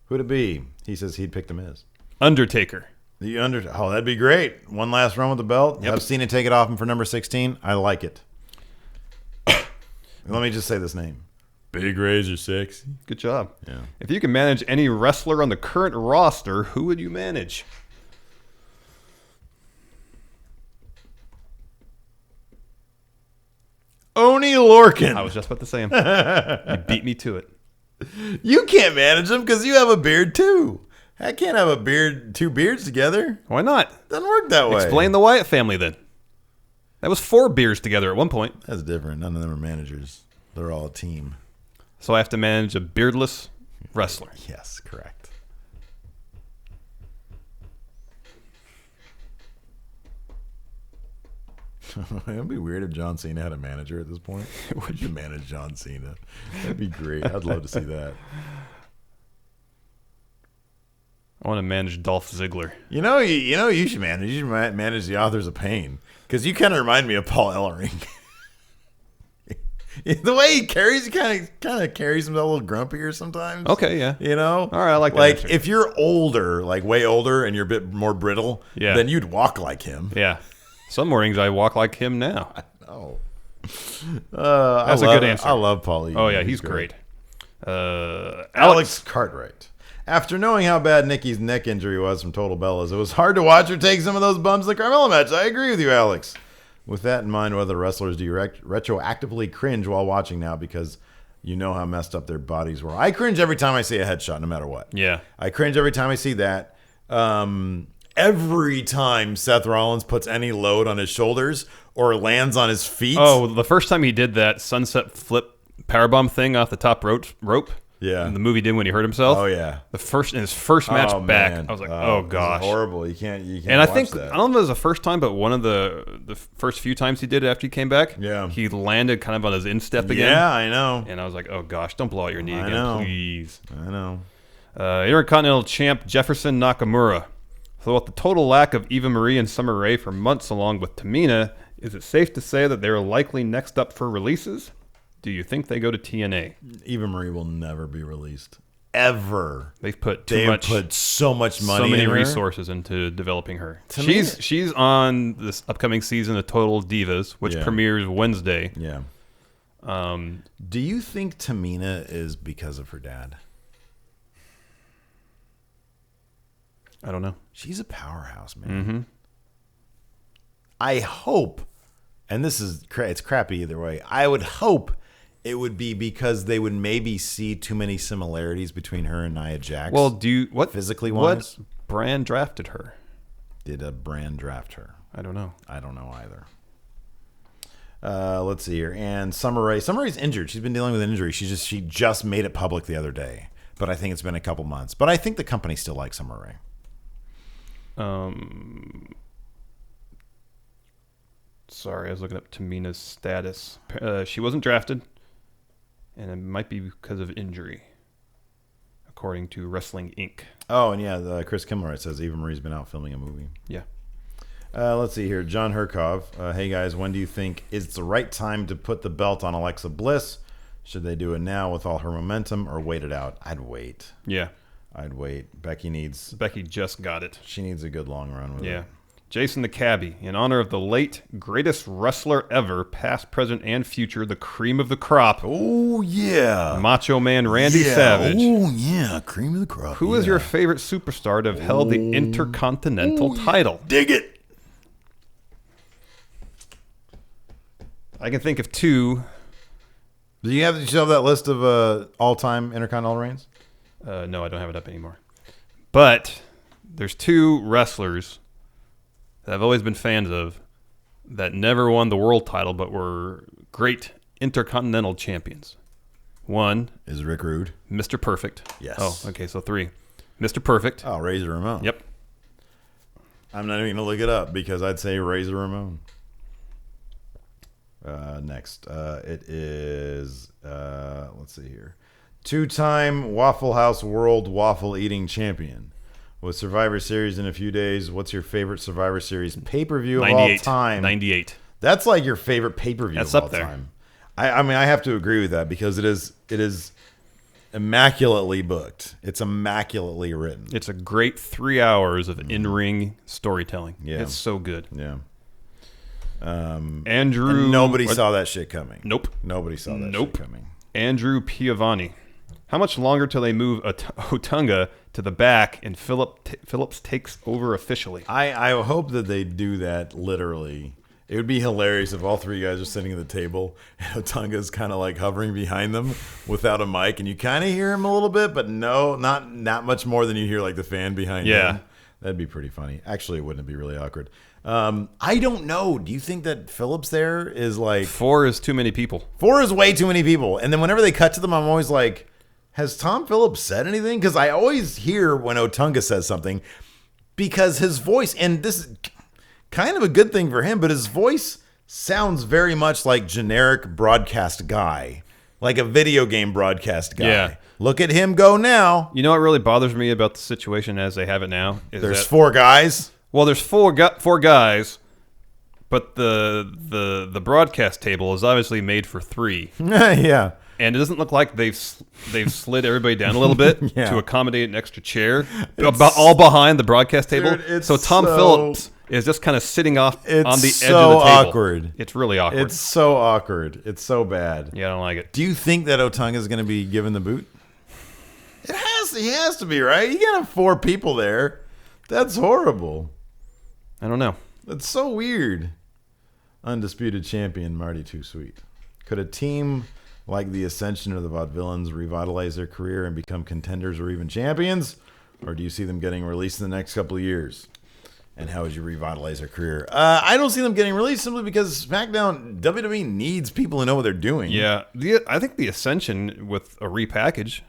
who'd it be? He says he'd pick The Miz. Undertaker. Oh, that'd be great. One last run with the belt. Yep. Have Cena take it off him for number 16. I like it. Let me just say this name. Big Razor Sexy. Good job. Yeah. If you can manage any wrestler on the current roster, who would you manage? Oney Lorcan. I was just about to say him. You beat me to it. You can't manage him because you have a beard too. I can't have a beard, two beards together. Why not? Doesn't work that way. Explain the Wyatt family then. That was 4 beers together at one point. That's different. None of them are managers. They're all a team. So I have to manage a beardless wrestler. Yes, correct. It would be weird if John Cena had a manager at this point. Would you manage John Cena? That'd be great. I'd love to see that. I want to manage Dolph Ziggler. You should manage. You should manage the Authors of Pain because you kind of remind me of Paul Ellering. The way he carries, he kind of carries himself a little grumpier sometimes. Okay, yeah. All right, I like that. Like answer. if you're older, like way older, and you're a bit more brittle, then you'd walk like him. Yeah. Some mornings I walk like him now. Oh, That's a good answer. I love Paul Ellering. Oh yeah, he's great. Alex Cartwright. After knowing how bad Nikki's neck injury was from Total Bellas, it was hard to watch her take some of those bumps in the Carmella match. I agree with you, Alex. With that in mind, what other wrestlers do you retroactively cringe while watching now because you know how messed up their bodies were? I cringe every time I see a headshot, no matter what. Yeah. I cringe every time I see that. Every time Seth Rollins puts any load on his shoulders or lands on his feet. Oh, the first time he did that sunset flip powerbomb thing off the top rope. Yeah. The movie did when he hurt himself. Oh yeah. In his first match back, man. I was like, oh gosh, horrible. You can't. And I watch think that. I don't know if it was the first time, but one of the first few times he did it after he came back, he landed kind of on his instep again. Yeah, I know. And I was like, oh gosh, don't blow out your knee I again, know. please. I know. Intercontinental champ Jefferson Nakamura. So with the total lack of Eva Marie and Summer Rae for months along with Tamina, is it safe to say that they're likely next up for releases? Do you think they go to TNA? Eva Marie will never be released. Ever. They've put so much money, so many in her. resources into developing her. She's on this upcoming season of Total Divas, which premieres Wednesday. Yeah. Do you think Tamina is because of her dad? I don't know. She's a powerhouse, man. Mm-hmm. I hope, and it's crappy either way. I would hope it would be because they would maybe see too many similarities between her and Nia Jax. Well, physically wise? What brand drafted her? Did a brand draft her? I don't know. I don't know either. Let's see here. And Summer Rae's injured. She's been dealing with an injury. She just made it public the other day. But I think it's been a couple months. But I think the company still likes Summer Rae. Sorry, I was looking up Tamina's status. She wasn't drafted, and it might be because of injury. according to Wrestling Inc. Oh, and yeah, Chris Kimmelwright says Eva Marie's been out filming a movie. Yeah. Let's see here. John Herkov. Hey, guys, when do you think is the right time to put the belt on Alexa Bliss? Should they do it now with all her momentum or wait it out? I'd wait. Yeah. I'd wait. Becky just got it. She needs a good long run with it. Yeah. Jason the Cabbie, in honor of the late greatest wrestler ever, past, present, and future, the cream of the crop. Oh, yeah. Macho Man Randy Savage. Oh, yeah. Cream of the crop. Who is your favorite superstar to have held the Intercontinental title? Dig it. I can think of two. Do you still have that list of all-time Intercontinental reigns? No, I don't have it up anymore. But there's two wrestlers that I've always been fans of that never won the world title but were great Intercontinental champions. One is Rick Rude. Mr. Perfect. Yes. Oh, okay, so three. Mr. Perfect. Oh, Razor Ramon. Yep. I'm not even going to look it up because I'd say Razor Ramon. Next. It is, let's see here. 2-time Waffle House World Waffle Eating Champion. With Survivor Series in a few days, what's your favorite Survivor Series pay-per-view of all time? 98. That's like your favorite pay-per-view That's of all up there. time. I mean, I have to agree with that because it is immaculately booked. It's immaculately written. It's a great 3 hours of in-ring storytelling. Yeah. It's so good. Yeah. Andrew. And nobody saw that shit coming. Nope. Nobody saw that shit coming. Andrew Piovani. How much longer till they move Otunga to the back and Phillips takes over officially? I hope that they do that literally. It would be hilarious if all three guys are sitting at the table and Otunga's kind of like hovering behind them without a mic, and you kind of hear him a little bit, but no, not much more than you hear like the fan behind him. That'd be pretty funny. Actually, it wouldn't be really awkward. I don't know. Do you think that Phillips there is like... 4 is too many people. 4 is way too many people. And then whenever they cut to them, I'm always like, has Tom Phillips said anything? Because I always hear when Otunga says something because his voice, and this is kind of a good thing for him, but his voice sounds very much like generic broadcast guy, like a video game broadcast guy. Yeah. Look at him go now. You know what really bothers me about the situation as they have it now? There's 4 guys. Well, there's four guys, but the broadcast table is obviously made for 3. Yeah. And it doesn't look like they've slid everybody down a little bit to accommodate an extra chair, all behind the broadcast table. Dude, so Tom Phillips is just kind of sitting off on the edge of the table. Awkward. It's really awkward. It's so awkward. It's so bad. Yeah, I don't like it. Do you think that Otunga is going to be given the boot? He has to be, right? You got to have 4 people there. That's horrible. I don't know. That's so weird. Undisputed champion Marty Too Sweet. Could a team like the Ascension or the Vaudevillains revitalize their career and become contenders or even champions? Or do you see them getting released in the next couple of years? And how would you revitalize their career? I don't see them getting released simply because SmackDown, WWE needs people who know what they're doing. Yeah. I think the Ascension with a repackage.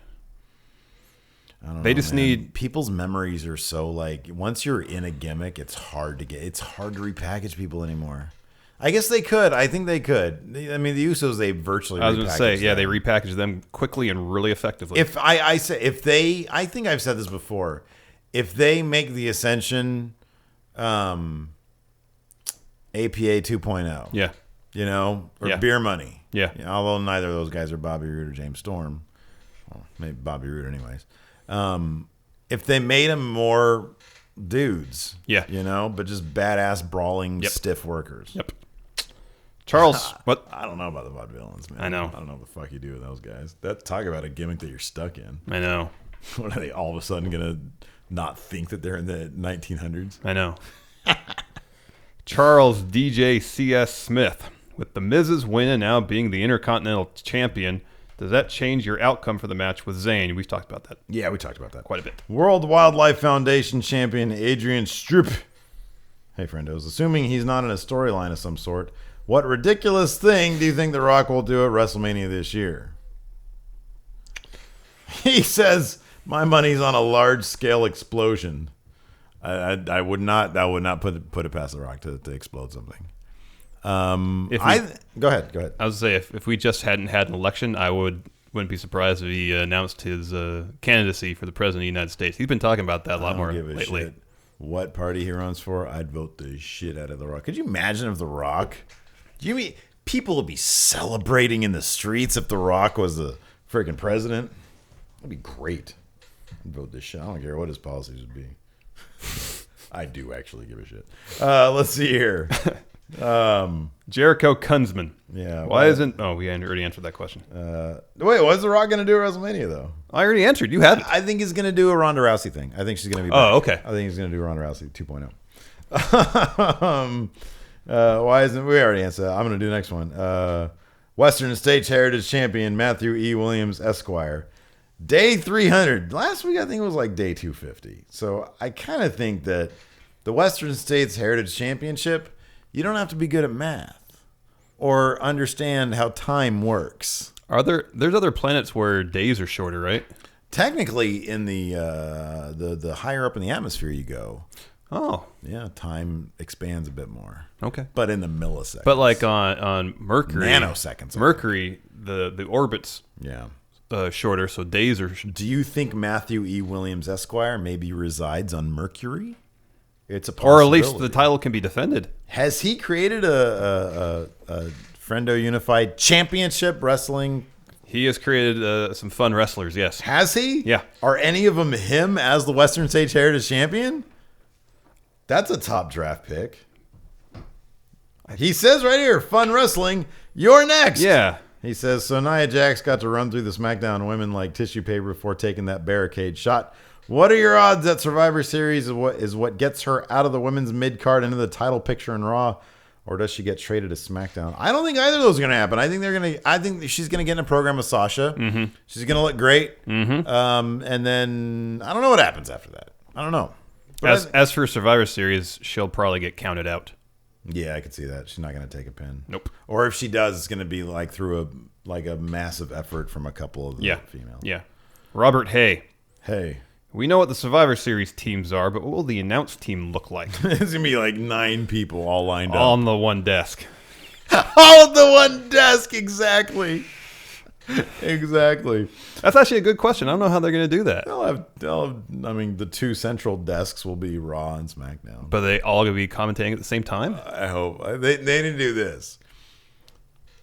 They just need... People's memories are so like, once you're in a gimmick, it's hard to repackage people anymore. I guess they could. I think they could. I mean, the Usos, they virtually repackaged I was going to say, them. they repackaged them quickly and really effectively. I think I've said this before. If they make the Ascension APA 2.0, yeah, you know, or Beer Money, yeah. You know, although neither of those guys are Bobby Roode or James Storm, well, maybe Bobby Roode, anyways. If they made them more dudes, yeah, you know, but just badass brawling stiff workers, yep. Charles, what? I don't know about the Vaudevillains, man. I know. I don't know what the fuck you do with those guys. Talk about a gimmick that you're stuck in. I know. What are they all of a sudden gonna not think that they're in the 1900s? I know. Charles DJ CS Smith, with the Miz's win and now being the Intercontinental Champion, does that change your outcome for the match with Zayn? We've talked about that. Yeah, we talked about that quite a bit. World Wildlife Foundation champion Adrian Stroop. Hey, friendos. Assuming he's not in a storyline of some sort, what ridiculous thing do you think The Rock will do at WrestleMania this year? He says, my money's on a large-scale explosion. I would not put it past The Rock to explode something. Go ahead. I was going to say, if we just hadn't had an election, I would wouldn't be surprised if he announced his candidacy for the president of the United States. He's been talking about that a lot more lately. Shit what party he runs for. I'd vote the shit out of The Rock. Could you imagine if The Rock? Do you mean people would be celebrating in the streets if The Rock was the freaking president? That'd be great. I'd vote this shit. I don't care what his policies would be. I do actually give a shit. Let's see here. Jericho Kunzman. Yeah. Why isn't... Oh, we already answered that question. Wait, what's The Rock going to do at WrestleMania, though? I already answered. You had. I think he's going to do a Ronda Rousey thing. I think she's going to be back. Oh, okay. I think he's going to do Ronda Rousey 2.0. Why isn't... We already answered that. I'm going to do the next one. Western States Heritage Champion Matthew E. Williams, Esquire. Day 300. Last week, I think it was like day 250. So I kind of think that the Western States Heritage Championship, you don't have to be good at math or understand how time works. There's other planets where days are shorter, right? Technically, in the higher up in the atmosphere you go, oh yeah, time expands a bit more. Okay, but in the milliseconds. But like on Mercury, nanoseconds. Mercury, the orbits, shorter, so days are. Do you think Matthew E. Williams, Esquire, maybe resides on Mercury? It's a possibility. Or at least the title can be defended. Has he created a Friendo Unified Championship Wrestling? He has created some fun wrestlers, yes. Has he? Yeah. Are any of them him as the Western States Heritage Champion? That's a top draft pick. He says right here, fun wrestling, you're next. Yeah. He says, so Nia Jax got to run through the SmackDown women like tissue paper before taking that barricade shot. What are your odds that Survivor Series is what gets her out of the women's mid-card into the title picture in Raw? Or does she get traded to SmackDown? I don't think either of those are going to happen. I think she's going to get in a program with Sasha. Mm-hmm. She's going to look great. Mm-hmm. And then I don't know what happens after that. I don't know. As for Survivor Series, she'll probably get counted out. Yeah, I could see that. She's not going to take a pin. Nope. Or if she does, it's going to be like through a massive effort from a couple of the females. Yeah. Robert Hay. Hey. We know what the Survivor Series teams are, but what will the announced team look like? It's going to be like 9 people all lined up. On the one desk. All on the one desk, exactly. Exactly. That's actually a good question. I don't know how they're going to do that. The 2 central desks will be Raw and SmackDown. But are they all going to be commentating at the same time? I hope. They need to do this.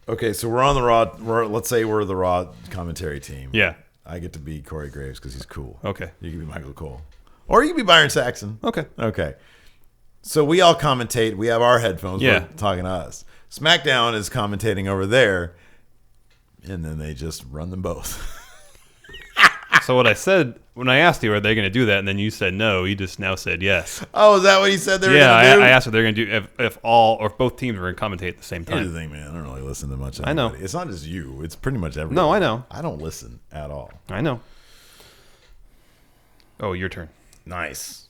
Okay, so we're on the Raw. Let's say we're the Raw commentary team. Yeah. I get to be Corey Graves because he's cool. Okay. You can be Michael Cole. Or you can be Byron Saxon. Okay. So we all commentate. We have our headphones. Yeah. We're talking to us. SmackDown is commentating over there. And then they just run them both. So what I said, when I asked you, are they going to do that? And then you said no. You just now said yes. Oh, is that what he said they were going to do? I asked if they're going to do if both teams were going to commentate at the same time. Here's the thing, man. I don't really listen to much. I know. It's not just you. It's pretty much everyone. No, I know. I don't listen at all. I know. Oh, your turn. Nice.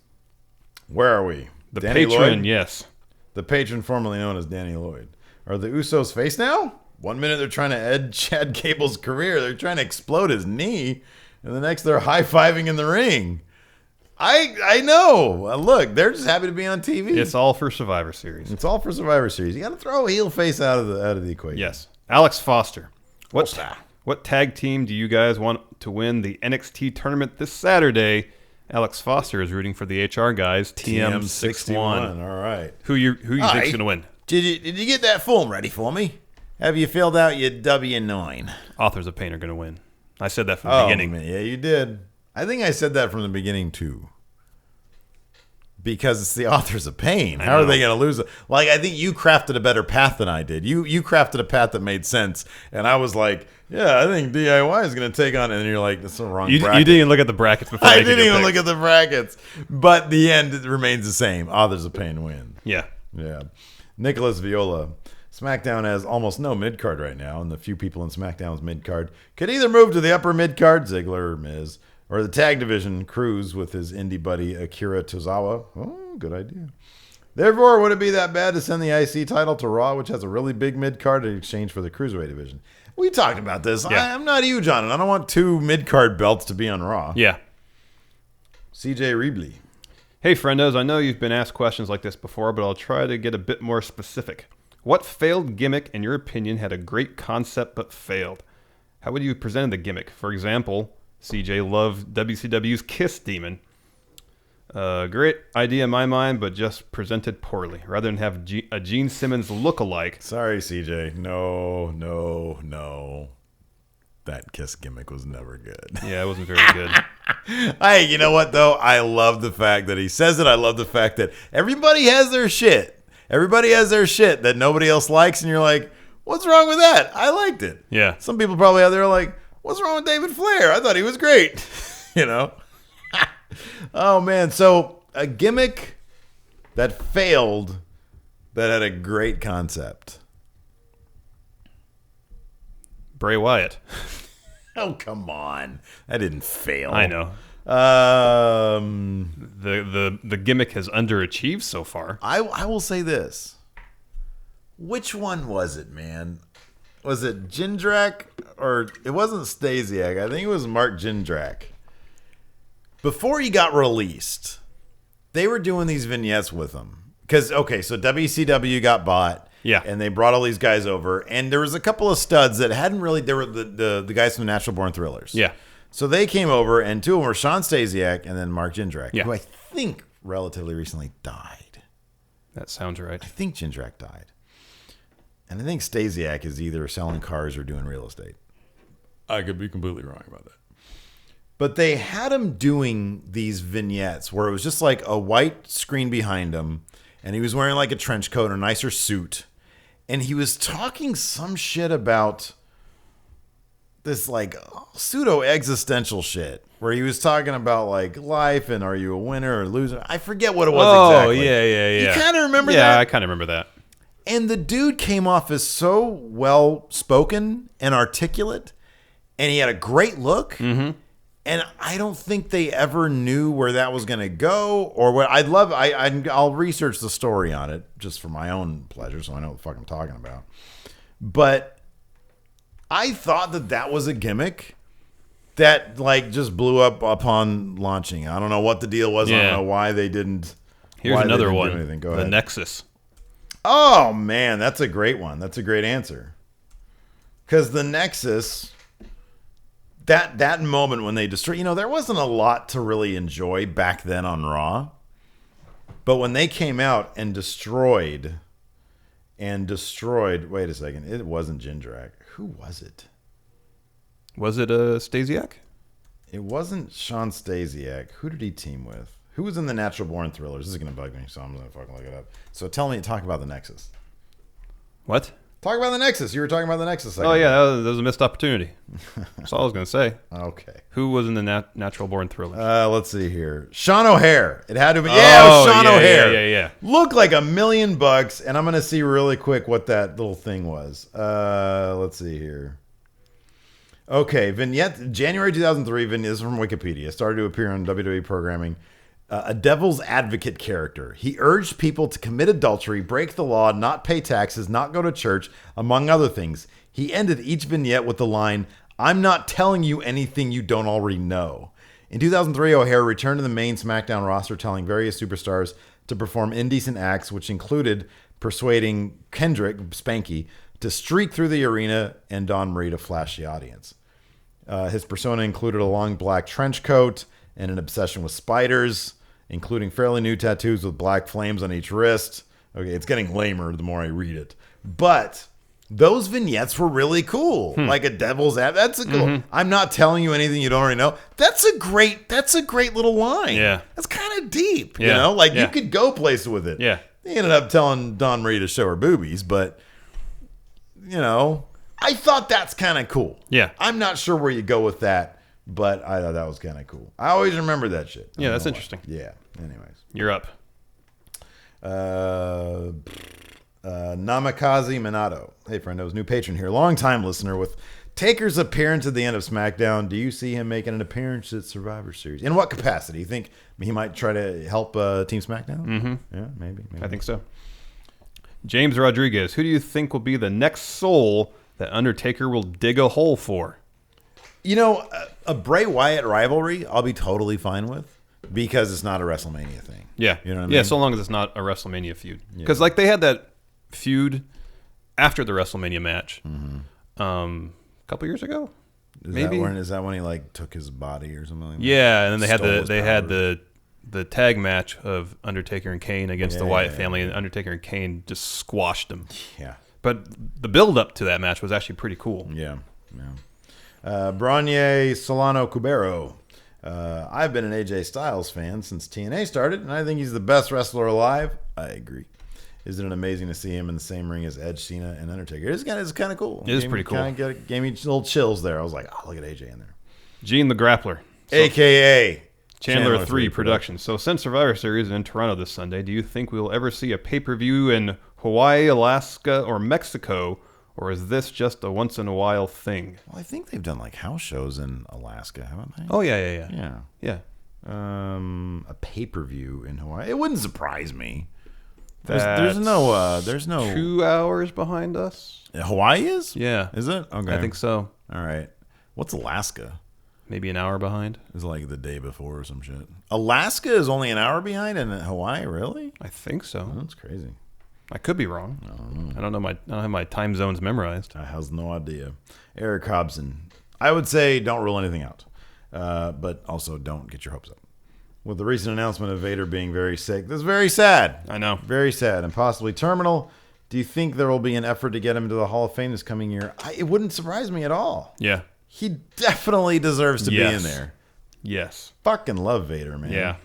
Where are we? The Danny patron, Lloyd? yes. The patron formerly known as Danny Lloyd. Are the Usos face now? 1 minute they're trying to end Chad Gable's career. They're trying to explode his knee. And the next they're high-fiving in the ring. I know. Look, they're just happy to be on TV. It's all for Survivor Series. It's all for Survivor Series. You got to throw a heel face out of the equation. Yes. Alex Foster. What tag team do you guys want to win the NXT tournament this Saturday? Alex Foster is rooting for the HR guys. TM61. All right. Who you think's going to win? Did you get that form ready for me? Have you filled out your W-9? Authors of Pain are going to win. I said that from the beginning. Man, yeah, you did. I think I said that from the beginning, too. Because it's the Authors of Pain. How are they going to lose it? Like, I think you crafted a better path than I did. You crafted a path that made sense. And I was like, yeah, I think DIY is going to take on it. And you're like, that's the wrong bracket. You didn't even look at the brackets before I didn't even look at the brackets. But the end, it remains the same. Authors of Pain win. Yeah. Yeah. Nicholas Viola. SmackDown has almost no mid-card right now, and the few people in SmackDown's mid-card could either move to the upper mid-card, Ziggler or Miz, or the tag division, Cruz with his indie buddy Akira Tozawa. Oh, good idea. Therefore, would it be that bad to send the IC title to Raw, which has a really big mid-card in exchange for the Cruiserweight division? We talked about this. Yeah. I'm not huge on it. I don't want 2 mid-card belts to be on Raw. Yeah. CJ Rebley. Hey, friendos, I know you've been asked questions like this before, but I'll try to get a bit more specific. What failed gimmick, in your opinion, had a great concept but failed? how would you have presented the gimmick? For example, CJ loved WCW's Kiss Demon. Great idea in my mind, but just presented poorly. Rather than have a Gene Simmons look-alike. Sorry, CJ. No. That Kiss gimmick was never good. Yeah, it wasn't very good. Hey, you know what, though? I love the fact that he says it. I love the fact that everybody has their shit. Everybody has their shit that nobody else likes, and you're like, what's wrong with that? I liked it. Yeah. Some people probably out there are like, what's wrong with David Flair? I thought he was great. You know? Oh, man. So a gimmick that failed that had a great concept. Bray Wyatt. Oh, come on. That didn't fail. I know. The gimmick has underachieved so far. I will say this. Which one was it, man? Was it Jindrak? Or it wasn't Stasiak. I think it was Mark Jindrak. Before he got released, they were doing these vignettes with him. Because, okay, so WCW got bought. Yeah. And they brought all these guys over. And there was a couple of studs that hadn't really... They were the guys from the Natural Born Thrillers. Yeah. So they came over, and two of them were Sean Stasiak and then Mark Jindrak, Yeah. who I think relatively recently died. That sounds right. I think Jindrak died. And I think Stasiak is either selling cars or doing real estate. I could be completely wrong about that. But they had him doing these vignettes where it was just like a white screen behind him, and he was wearing like a trench coat or a nicer suit. And he was talking some shit about this like pseudo existential shit where he was talking about like life and are you a winner or loser? I forget what it was exactly. Oh, yeah. You kind of remember that? Yeah, I kind of remember that. And the dude came off as so well spoken and articulate, and he had a great look. Mm-hmm. And I don't think they ever knew where that was going to go or what. I'll research the story on it just for my own pleasure so I know what the fuck I'm talking about. But I thought that was a gimmick that like just blew up upon launching. I don't know what the deal was. Yeah. I don't know why they didn't. Here's another one. Go the ahead. Nexus. Oh, man, that's a great one. That's a great answer. Because the Nexus, that moment when they destroyed, there wasn't a lot to really enjoy back then on Raw. But when they came out and destroyed, wait a second, it wasn't Jindrak. Who was it? Was it Stasiak? It wasn't Sean Stasiak. Who did he team with? Who was in the Natural Born Thrillers? This is going to bug me, so I'm going to fucking look it up. So talk about the Nexus. What? Talk about the Nexus. You were talking about the Nexus. Oh, yeah, that was a missed opportunity. That's all I was going to say. Okay. Who was in the Natural Born Thrillers? Let's see here. Sean O'Hare. It had to be. Yeah, it was Sean O'Hare. Yeah. Looked like $1 million, and I'm going to see really quick what that little thing was. Let's see here. Okay, vignette, January 2003, this is from Wikipedia. Started to appear on WWE programming. A devil's advocate character. He urged people to commit adultery, break the law, not pay taxes, not go to church, among other things. He ended each vignette with the line, "I'm not telling you anything you don't already know." In 2003, O'Hare returned to the main SmackDown roster, telling various superstars to perform indecent acts, which included persuading Kendrick, Spanky, to streak through the arena and Dawn Marie to flash the audience. His persona included a long black trench coat and an obsession with spiders, including fairly new tattoos with black flames on each wrist. Okay, it's getting lamer the more I read it. But those vignettes were really cool. Like a devil's ad. That's a cool. Mm-hmm. I'm not telling you anything you don't already know. That's a great little line. Yeah. That's kind of deep, Yeah. Like Yeah. you could go places with it. Yeah. He ended up telling Dawn Marie to show her boobies, but I thought that's kind of cool. Yeah. I'm not sure where you go with that. But I thought that was kind of cool. I always remember that shit. Yeah, that's interesting. Yeah. Anyways. You're up. Namikaze Minato. Hey, friendos, new patron here. Long-time listener with Taker's appearance at the end of SmackDown. Do you see him making an appearance at Survivor Series? In what capacity? You think he might try to help Team SmackDown? Mm-hmm. Yeah, maybe. I think so. James Rodriguez. Who do you think will be the next soul that Undertaker will dig a hole for? A Bray Wyatt rivalry, I'll be totally fine with because it's not a WrestleMania thing. Yeah. You know what I mean? Yeah, so long as it's not a WrestleMania feud. Because, they had that feud after the WrestleMania match a couple years ago. Is that when he like took his body or something? Like that? Yeah, and then they had powers? the tag match of Undertaker and Kane against the Wyatt family, and Undertaker and Kane just squashed them. Yeah. But the build up to that match was actually pretty cool. Yeah. Branye Solano Cubero. I've been an AJ Styles fan since TNA started, and I think he's the best wrestler alive. I agree. Isn't it amazing to see him in the same ring as Edge, Cena, and Undertaker? It's kind of cool. It is pretty cool. Gave me little chills there. I was like, oh, look at AJ in there. Gene the Grappler. A.K.A. Chandler 3 Productions. So since Survivor Series is in Toronto this Sunday, do you think we'll ever see a pay-per-view in Hawaii, Alaska, or Mexico, or is this just a once-in-a-while thing? Well, I think they've done like house shows in Alaska, haven't they? Oh, yeah. A pay-per-view in Hawaii. It wouldn't surprise me. There's no 2 hours behind us. Hawaii is? Yeah. Is it? Okay. I think so. All right. What's Alaska? Maybe an hour behind. It's like the day before or some shit. Alaska is only an hour behind, and Hawaii, really? I think so. Oh, that's crazy. I could be wrong. I don't have my time zones memorized. I have no idea. Eric Hobson. I would say don't rule anything out, but also don't get your hopes up. With the recent announcement of Vader being very sick, this is very sad. I know. Very sad and possibly terminal. Do you think there will be an effort to get him into the Hall of Fame this coming year? It wouldn't surprise me at all. Yeah. He definitely deserves to be in there. Yes. Fucking love Vader, man. Yeah.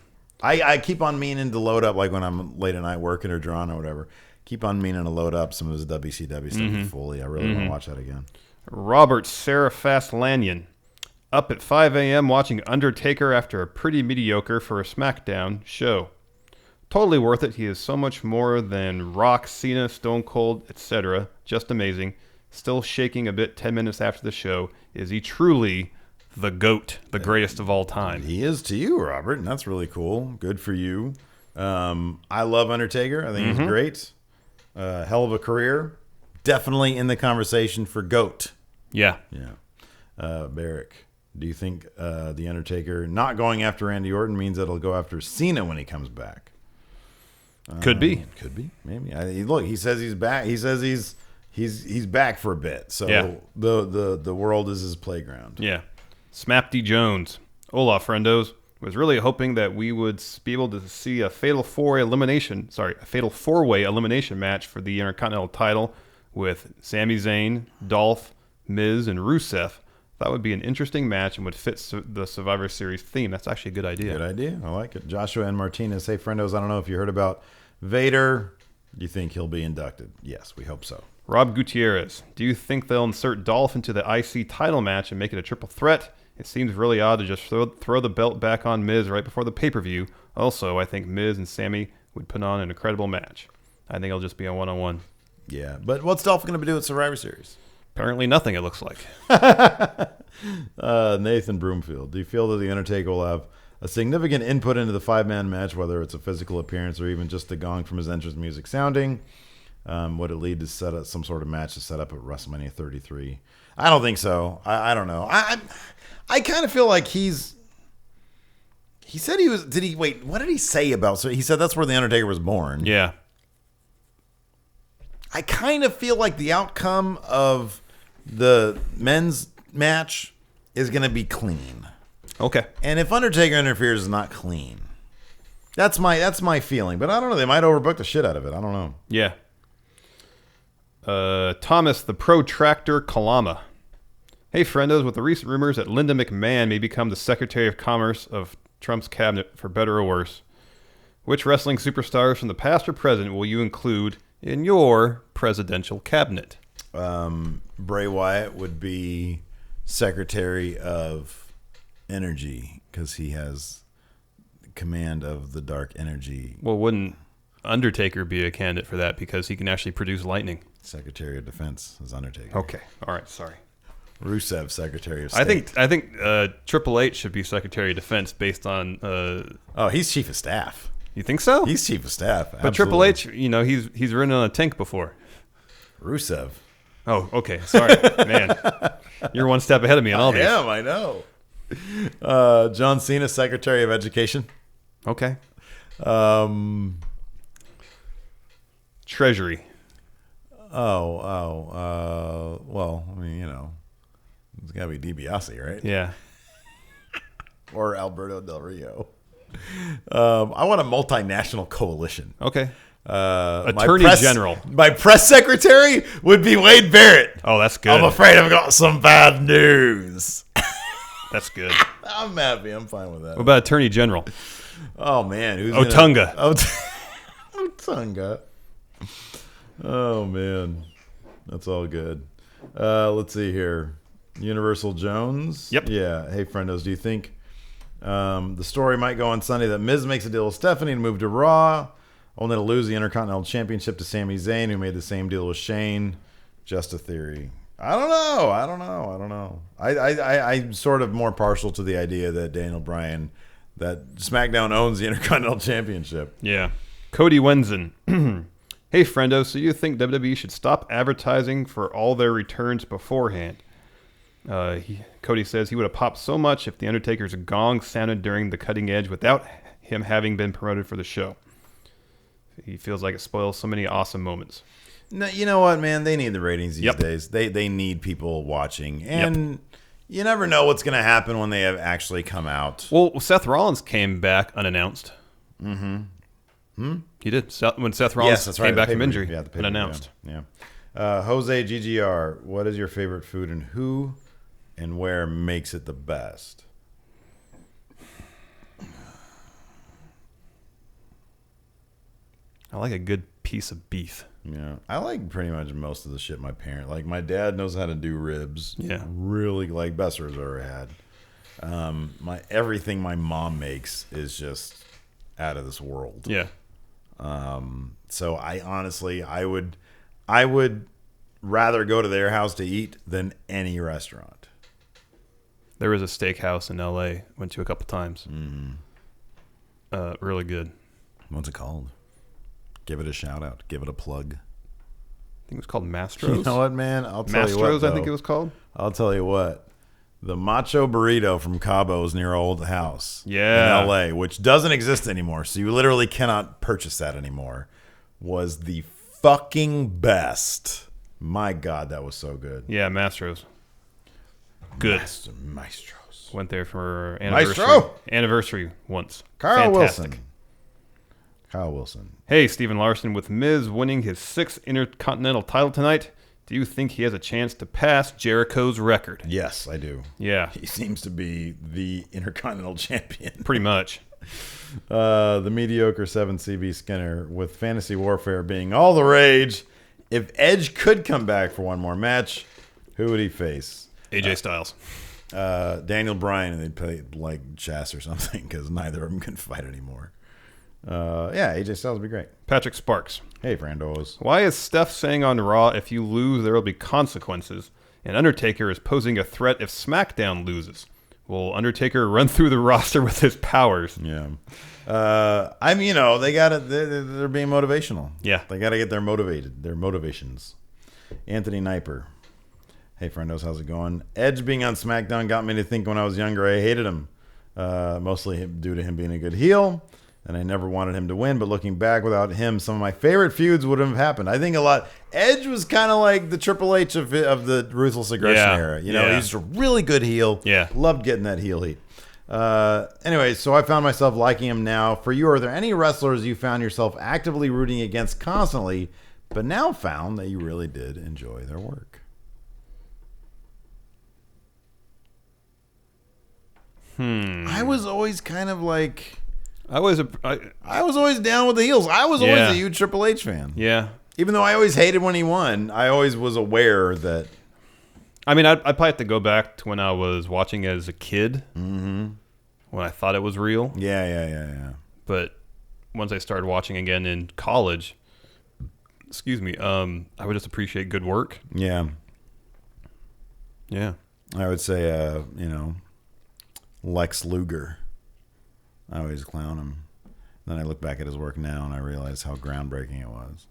I keep on meaning to load up, like when I'm late at night working or drawing or whatever. Keep on meaning to load up some of his WCW stuff fully. I really want to watch that again. Robert Serafast Lanyon. Up at 5 a.m. watching Undertaker after a pretty mediocre for a Smackdown show. Totally worth it. He is so much more than Rock, Cena, Stone Cold, etc. Just amazing. Still shaking a bit 10 minutes after the show. Is he truly the GOAT, the greatest of all time? He is to you, Robert, and that's really cool. Good for you. I love Undertaker. I think he's great. Hell of a career. Definitely in the conversation for GOAT. Yeah. Barrick, do you think the Undertaker not going after Randy Orton means that he'll go after Cena when he comes back? Could be. Could be. Maybe. Look, he says he's back. He says he's back for a bit. So the world is his playground. Yeah. Smapty Jones. Hola, friendos. Was really hoping that we would be able to see a fatal four-way elimination match for the Intercontinental title with Sami Zayn, Dolph, Miz, and Rusev. That would be an interesting match and would fit the Survivor Series theme. That's actually a good idea. Good idea. I like it. Joshua and Martinez. Hey, friendos, I don't know if you heard about Vader. Do you think he'll be inducted? Yes, we hope so. Rob Gutierrez. Do you think they'll insert Dolph into the IC title match and make it a triple threat? It seems really odd to just throw the belt back on Miz right before the pay-per-view. Also, I think Miz and Sammy would put on an incredible match. I think it'll just be a one-on-one. Yeah, but what's Dolph going to do at Survivor Series? Apparently nothing, it looks like. Nathan Broomfield. Do you feel that The Undertaker will have a significant input into the five-man match, whether it's a physical appearance or even just the gong from his entrance music sounding? Would it lead to set up some sort of match to set up at WrestleMania 33? I don't think so. I don't know. I kind of feel like he said he was. Wait, what did he say about? So he said that's where The Undertaker was born. Yeah. I kind of feel like the outcome of the men's match is going to be clean. Okay. And if Undertaker interferes, it's not clean. That's my feeling. But I don't know. They might overbook the shit out of it. I don't know. Yeah. Thomas the Protractor Kalama. Hey, friendos, with the recent rumors that Linda McMahon may become the Secretary of Commerce of Trump's cabinet, for better or worse, which wrestling superstars from the past or present will you include in your presidential cabinet? Bray Wyatt would be Secretary of Energy because he has command of the dark energy. Well, wouldn't Undertaker be a candidate for that because he can actually produce lightning? Secretary of Defense is Undertaker. Okay. All right. Sorry. Rusev, Secretary of State. I think Triple H should be Secretary of Defense based on. He's Chief of Staff. You think so? He's Chief of Staff. But Triple H, he's ridden on a tank before. Rusev. Oh, okay. Sorry, man. You're one step ahead of me on all these. I know. John Cena, Secretary of Education. Okay. Treasury. Well, I mean, It's got to be DiBiase, right? Yeah. Or Alberto Del Rio. I want a multinational coalition. Okay. Attorney General. My press secretary would be Wade Barrett. Oh, that's good. I'm afraid I've got some bad news. That's good. I'm happy. I'm fine with that. What about Attorney General? Oh, man. Who's Otunga. Otunga. Oh, man. That's all good. Let's see here. Universal Jones. Yep. Yeah. Hey, friendos, do you think the story might go on Sunday that Miz makes a deal with Stephanie to move to Raw, only to lose the Intercontinental Championship to Sami Zayn, who made the same deal with Shane? Just a theory. I don't know. I'm sort of more partial to the idea that Daniel Bryan, that SmackDown owns the Intercontinental Championship. Yeah. Cody Wenzen. Hey, friendo, so you think WWE should stop advertising for all their returns beforehand? Cody says he would have popped so much if The Undertaker's gong sounded during the cutting edge without him having been promoted for the show. He feels like it spoils so many awesome moments. No, you know what, man? They need the ratings these days. They need people watching. And you never know what's going to happen when they have actually come out. Well, Seth Rollins came back unannounced. He did. When Seth Rollins came back from injury, unannounced. Yeah. Jose GGR, what is your favorite food and who and where makes it the best? I like a good piece of beef. Yeah, I like pretty much most of the shit my parent, like my dad knows how to do ribs. Yeah, really, like best ribs I've ever had. Everything my mom makes is just out of this world. Yeah. So I honestly, I would rather go to their house to eat than any restaurant. There was a steakhouse in LA. Went to a couple times. Really good. What's it called? Give it a shout out. Give it a plug. I think it was called Mastro's. You know what, man? I'll tell you what. Mastro's, I think it was called. I'll tell you what. The Macho Burrito from Cabo's near Old House. Yeah. In LA, which doesn't exist anymore. So you literally cannot purchase that anymore. Was the fucking best. My God, that was so good. Yeah, Mastro's. Good. Maestros. Went there for Maestro. Anniversary once. Kyle Fantastic. Wilson. Hey, Stephen Larson, with Miz winning his 6th Intercontinental title tonight, do you think he has a chance to pass Jericho's record? Yes, I do. Yeah. He seems to be the Intercontinental Champion. Pretty much. The mediocre 7CB Skinner, with Fantasy Warfare being all the rage. If Edge could come back for one more match, who would he face? AJ Styles. Daniel Bryan, and they'd play like chess or something because neither of them can fight anymore. AJ Styles would be great. Patrick Sparks. Hey, Frandos. Why is Steph saying on Raw, if you lose, there will be consequences? And Undertaker is posing a threat if SmackDown loses. Will Undertaker run through the roster with his powers? Yeah. They're being motivational. Yeah. They got to get their motivations. Anthony Kniper. Hey, friendos, how's it going? Edge being on SmackDown got me to think when I was younger I hated him. Mostly due to him being a good heel. And I never wanted him to win, but looking back, without him, some of my favorite feuds wouldn't have happened. I think a lot. Edge was kind of like the Triple H of the Ruthless Aggression era. He was just a really good heel. Yeah. Loved getting that heel heat. Anyway, so I found myself liking him now. For you, are there any wrestlers you found yourself actively rooting against constantly, but now found that you really did enjoy their work? I was always kind of like... I was always down with the heels. I was always a huge Triple H fan. Yeah. Even though I always hated when he won, I always was aware that... I mean, I'd probably have to go back to when I was watching as a kid. Mm-hmm. When I thought it was real. Yeah. But once I started watching again in college, I would just appreciate good work. Yeah. Yeah. I would say, Lex Luger. I always clown him. Then I look back at his work now and I realize how groundbreaking it was.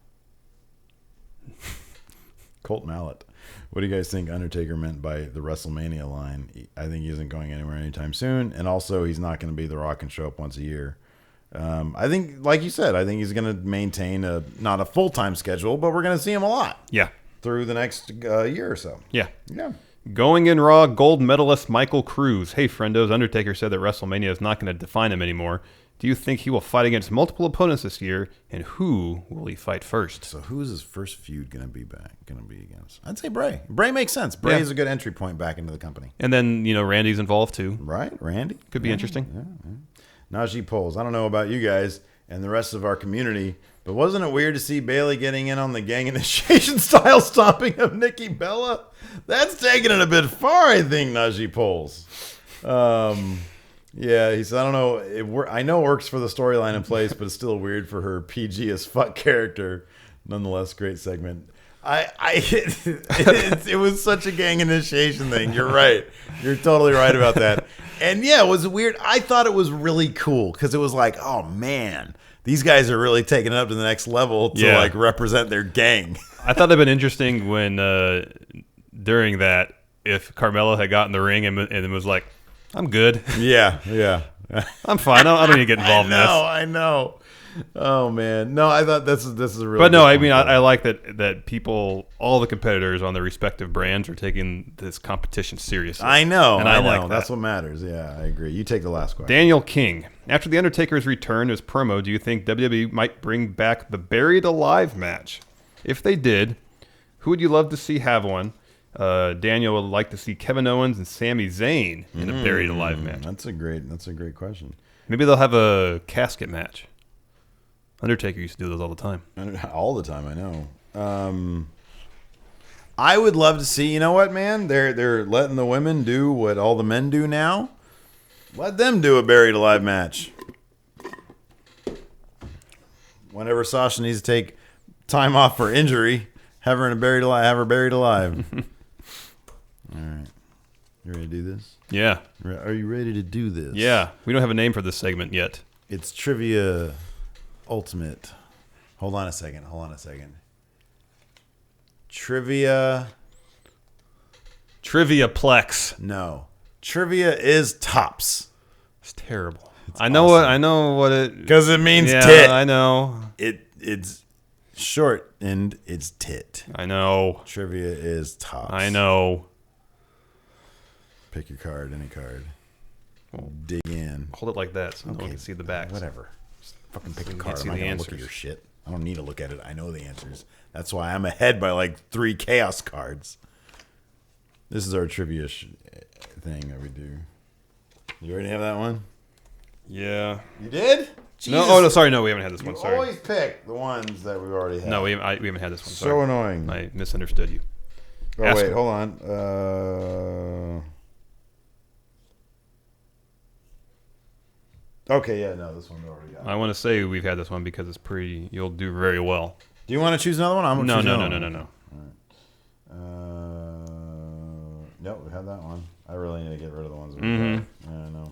Colt Mallet. What do you guys think Undertaker meant by the WrestleMania line? I think he isn't going anywhere anytime soon. And also, he's not going to be The Rock and show up once a year. I think, like you said, I think he's going to maintain not a full-time schedule, but we're going to see him a lot. Yeah. Through the next year or so. Yeah. Yeah. Going in Raw gold medalist Michael Cruz. Hey, friendos, Undertaker said that WrestleMania is not going to define him anymore. Do you think he will fight against multiple opponents this year, and who will he fight first? So who's his first feud going to be against? I'd say Bray. Bray makes sense. Bray is a good entry point back into the company. And then, Randy's involved too. Right, Randy. Could be interesting. Yeah. Najee Poles. I don't know about you guys and the rest of our community, but wasn't it weird to see Bayley getting in on the gang initiation style stomping of Nikki Bella? That's taking it a bit far, I think, Najee Poles. Yeah, he said, I don't know. I know it works for the storyline in place, but it's still weird for her PG as fuck character. Nonetheless, great segment. It was such a gang initiation thing. You're right. You're totally right about that. And yeah, it was weird. I thought it was really cool because it was like, oh man, these guys are really taking it up to the next level to like represent their gang. I thought it'd been interesting when during that, if Carmelo had gotten in the ring and was like, I'm good. Yeah. I'm fine. I don't need to get involved in this. I know. Oh man, no, I thought this is a really. But no, I mean, I like that people, all the competitors on their respective brands, are taking this competition seriously. I know, and I know. like that. That's what matters. Yeah, I agree. You take the last question. Daniel King. After the Undertaker's return as promo, do you think WWE might bring back the Buried Alive match? If they did, who would you love to see have one? Daniel would like to see Kevin Owens and Sami Zayn in a Buried Alive match. That's a great question. Maybe they'll have a casket match. Undertaker used to do those all the time. All the time, I know. I would love to see. You know what, man? They're letting the women do what all the men do now. Let them do a Buried Alive match. Whenever Sasha needs to take time off for injury, have her buried alive. All right. You ready to do this? Yeah. Are you ready to do this? Yeah. We don't have a name for this segment yet. It's Trivia Ultimate. Hold on a second. Trivia Plex. No. Trivia is tops. It's terrible. I know what it... Because it means tit. I know. It's short and it's tit. I know. Trivia is tops. I know. Pick your card, any card. Dig in. Hold it like that so no one can see the back. Whatever. Just fucking pick a card. I'm not going to look at your shit. I don't need to look at it. I know the answers. That's why I'm ahead by like 3 chaos cards. This is our trivia thing that we do. You already have that one? Yeah. You did? Jesus. No, no, sorry, no, we haven't had this one. Sorry. Always pick the ones that we've already had. No, we haven't had this one. Sorry. So annoying. I misunderstood you. Oh, wait, hold on. Okay, yeah, no, this one we already got. I want to say we've had this one because it's pretty. You'll do very well. Do you want to choose another one? I'm gonna choose another one. No. All right. No, we had that one. I really need to get rid of the ones we got. I know.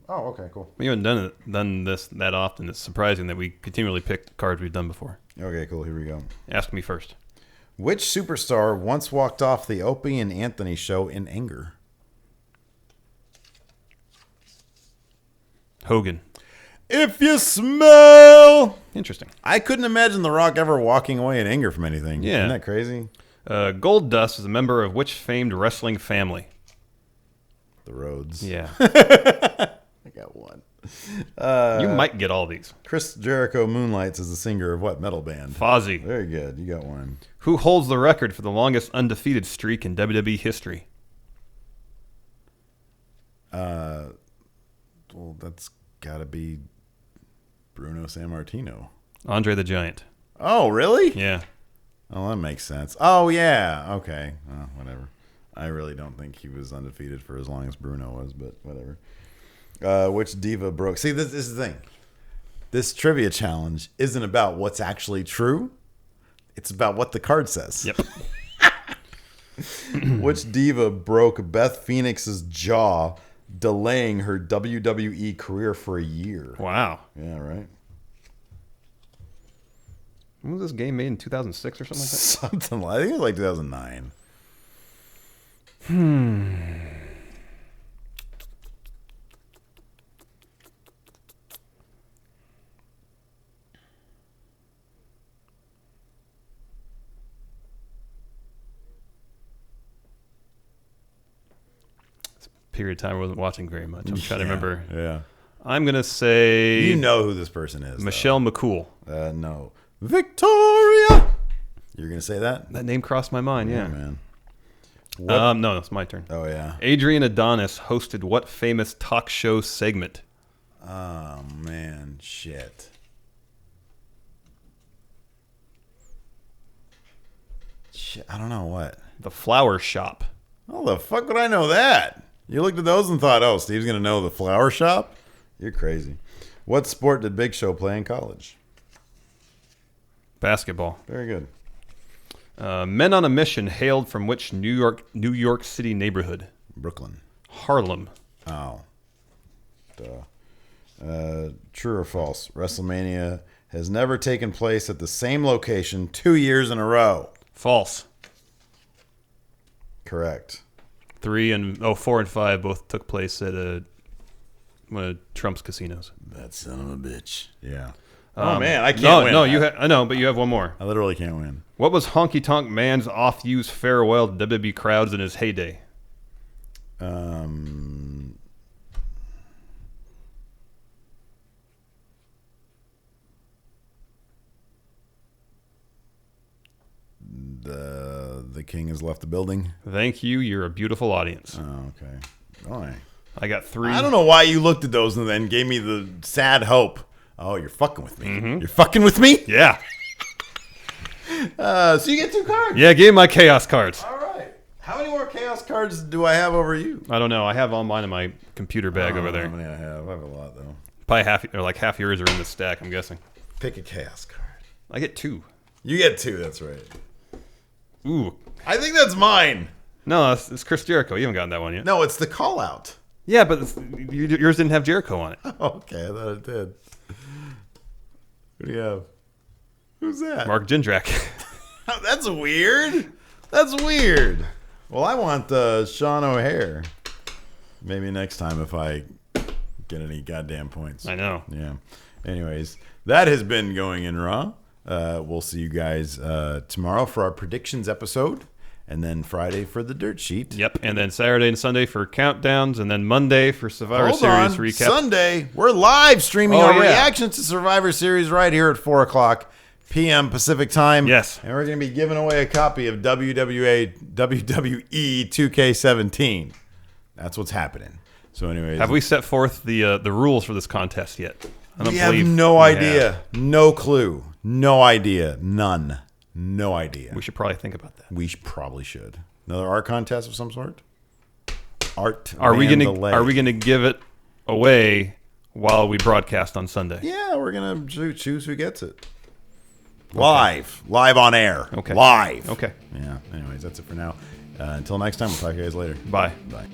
Oh, okay, cool. We haven't done this that often. It's surprising that we continually pick cards we've done before. Okay, cool. Here we go. Ask me first. Which superstar once walked off the Opie and Anthony show in anger? Hogan. If you smell. Interesting. I couldn't imagine The Rock ever walking away in anger from anything. Yeah. Isn't that crazy? Gold Dust is a member of which famed wrestling family? The Rhodes. Yeah. I got one. You might get all these. Chris Jericho moonlights as the singer of what metal band? Fozzy. Very good. You got one. Who holds the record for the longest undefeated streak in WWE history? Well, that's got to be Bruno Sammartino. Andre the Giant. Oh, really? Yeah. Oh, that makes sense. Oh, yeah. Okay. Whatever. I really don't think he was undefeated for as long as Bruno was, but whatever. Which diva broke? See, this is the thing. This trivia challenge isn't about what's actually true. It's about what the card says. Yep. Which diva broke Beth Phoenix's jaw, delaying her WWE career for a year? Wow. Yeah, right. When was this game made? In 2006 or something like that? Something like, I think it was like 2009. period of time I wasn't watching very much. I'm trying to remember. Yeah. I'm going to say... You know who this person is. Michelle McCool. No. Victoria! You're going to say that? That name crossed my mind, yeah. Man. No, it's my turn. Oh, yeah. Adrian Adonis hosted what famous talk show segment? Oh, man. Shit. I don't know what. The Flower Shop. How the fuck would I know that? You looked at those and thought, oh, Steve's going to know the flower shop? You're crazy. What sport did Big Show play in college? Basketball. Very good. Men on a Mission hailed from which New York City neighborhood? Brooklyn. Harlem. Oh. Duh. True or false? WrestleMania has never taken place at the same location 2 years in a row. False. Correct. 4 and 5 both took place at one of Trump's casinos. That son of a bitch. Yeah. Oh man, I can't win. No, I know, but you have one more. I literally can't win. What was Honky Tonk Man's oft-used farewell to WWE crowds in his heyday? The king has left the building. Thank you. You're a beautiful audience. Oh, okay. Boy. I got 3. I don't know why you looked at those and then gave me the sad hope. Oh, you're fucking with me. Mm-hmm. You're fucking with me? Yeah. So you get 2 cards. Yeah, give me my chaos cards. All right. How many more chaos cards do I have over you? I don't know. I have all mine in my computer bag over there. How many I have? I have a lot, though. Probably half yours are in the stack, I'm guessing. Pick a chaos card. I get 2. You get 2, that's right. Ooh. I think that's mine. No, it's Chris Jericho. You haven't gotten that one yet. No, it's the call out. Yeah, but yours didn't have Jericho on it. Okay, I thought it did. Who do you have? Who's that? Mark Jindrak. That's weird. That's weird. Well, I want Sean O'Hare. Maybe next time if I get any goddamn points. I know. Yeah. Anyways, that has been Going in Raw. We'll see you guys tomorrow for our predictions episode. And then Friday for the dirt sheet. Yep. And then Saturday and Sunday for countdowns. And then Monday for Survivor Series recap. Sunday, we're live streaming our reactions to Survivor Series right here at 4 o'clock p.m. Pacific time. Yes. And we're going to be giving away a copy of WWE 2K17. That's what's happening. So anyways. Have we set forth the rules for this contest yet? We have no idea. No clue. No idea. None. No idea. We should probably think about that. We probably should. Another art contest of some sort? Art. Are we gonna give it away while we broadcast on Sunday? Yeah, we're gonna choose who gets it. Live on air. Okay. Live. Okay. Yeah. Anyways, that's it for now. Until next time, we'll talk to you guys later. Bye. Bye.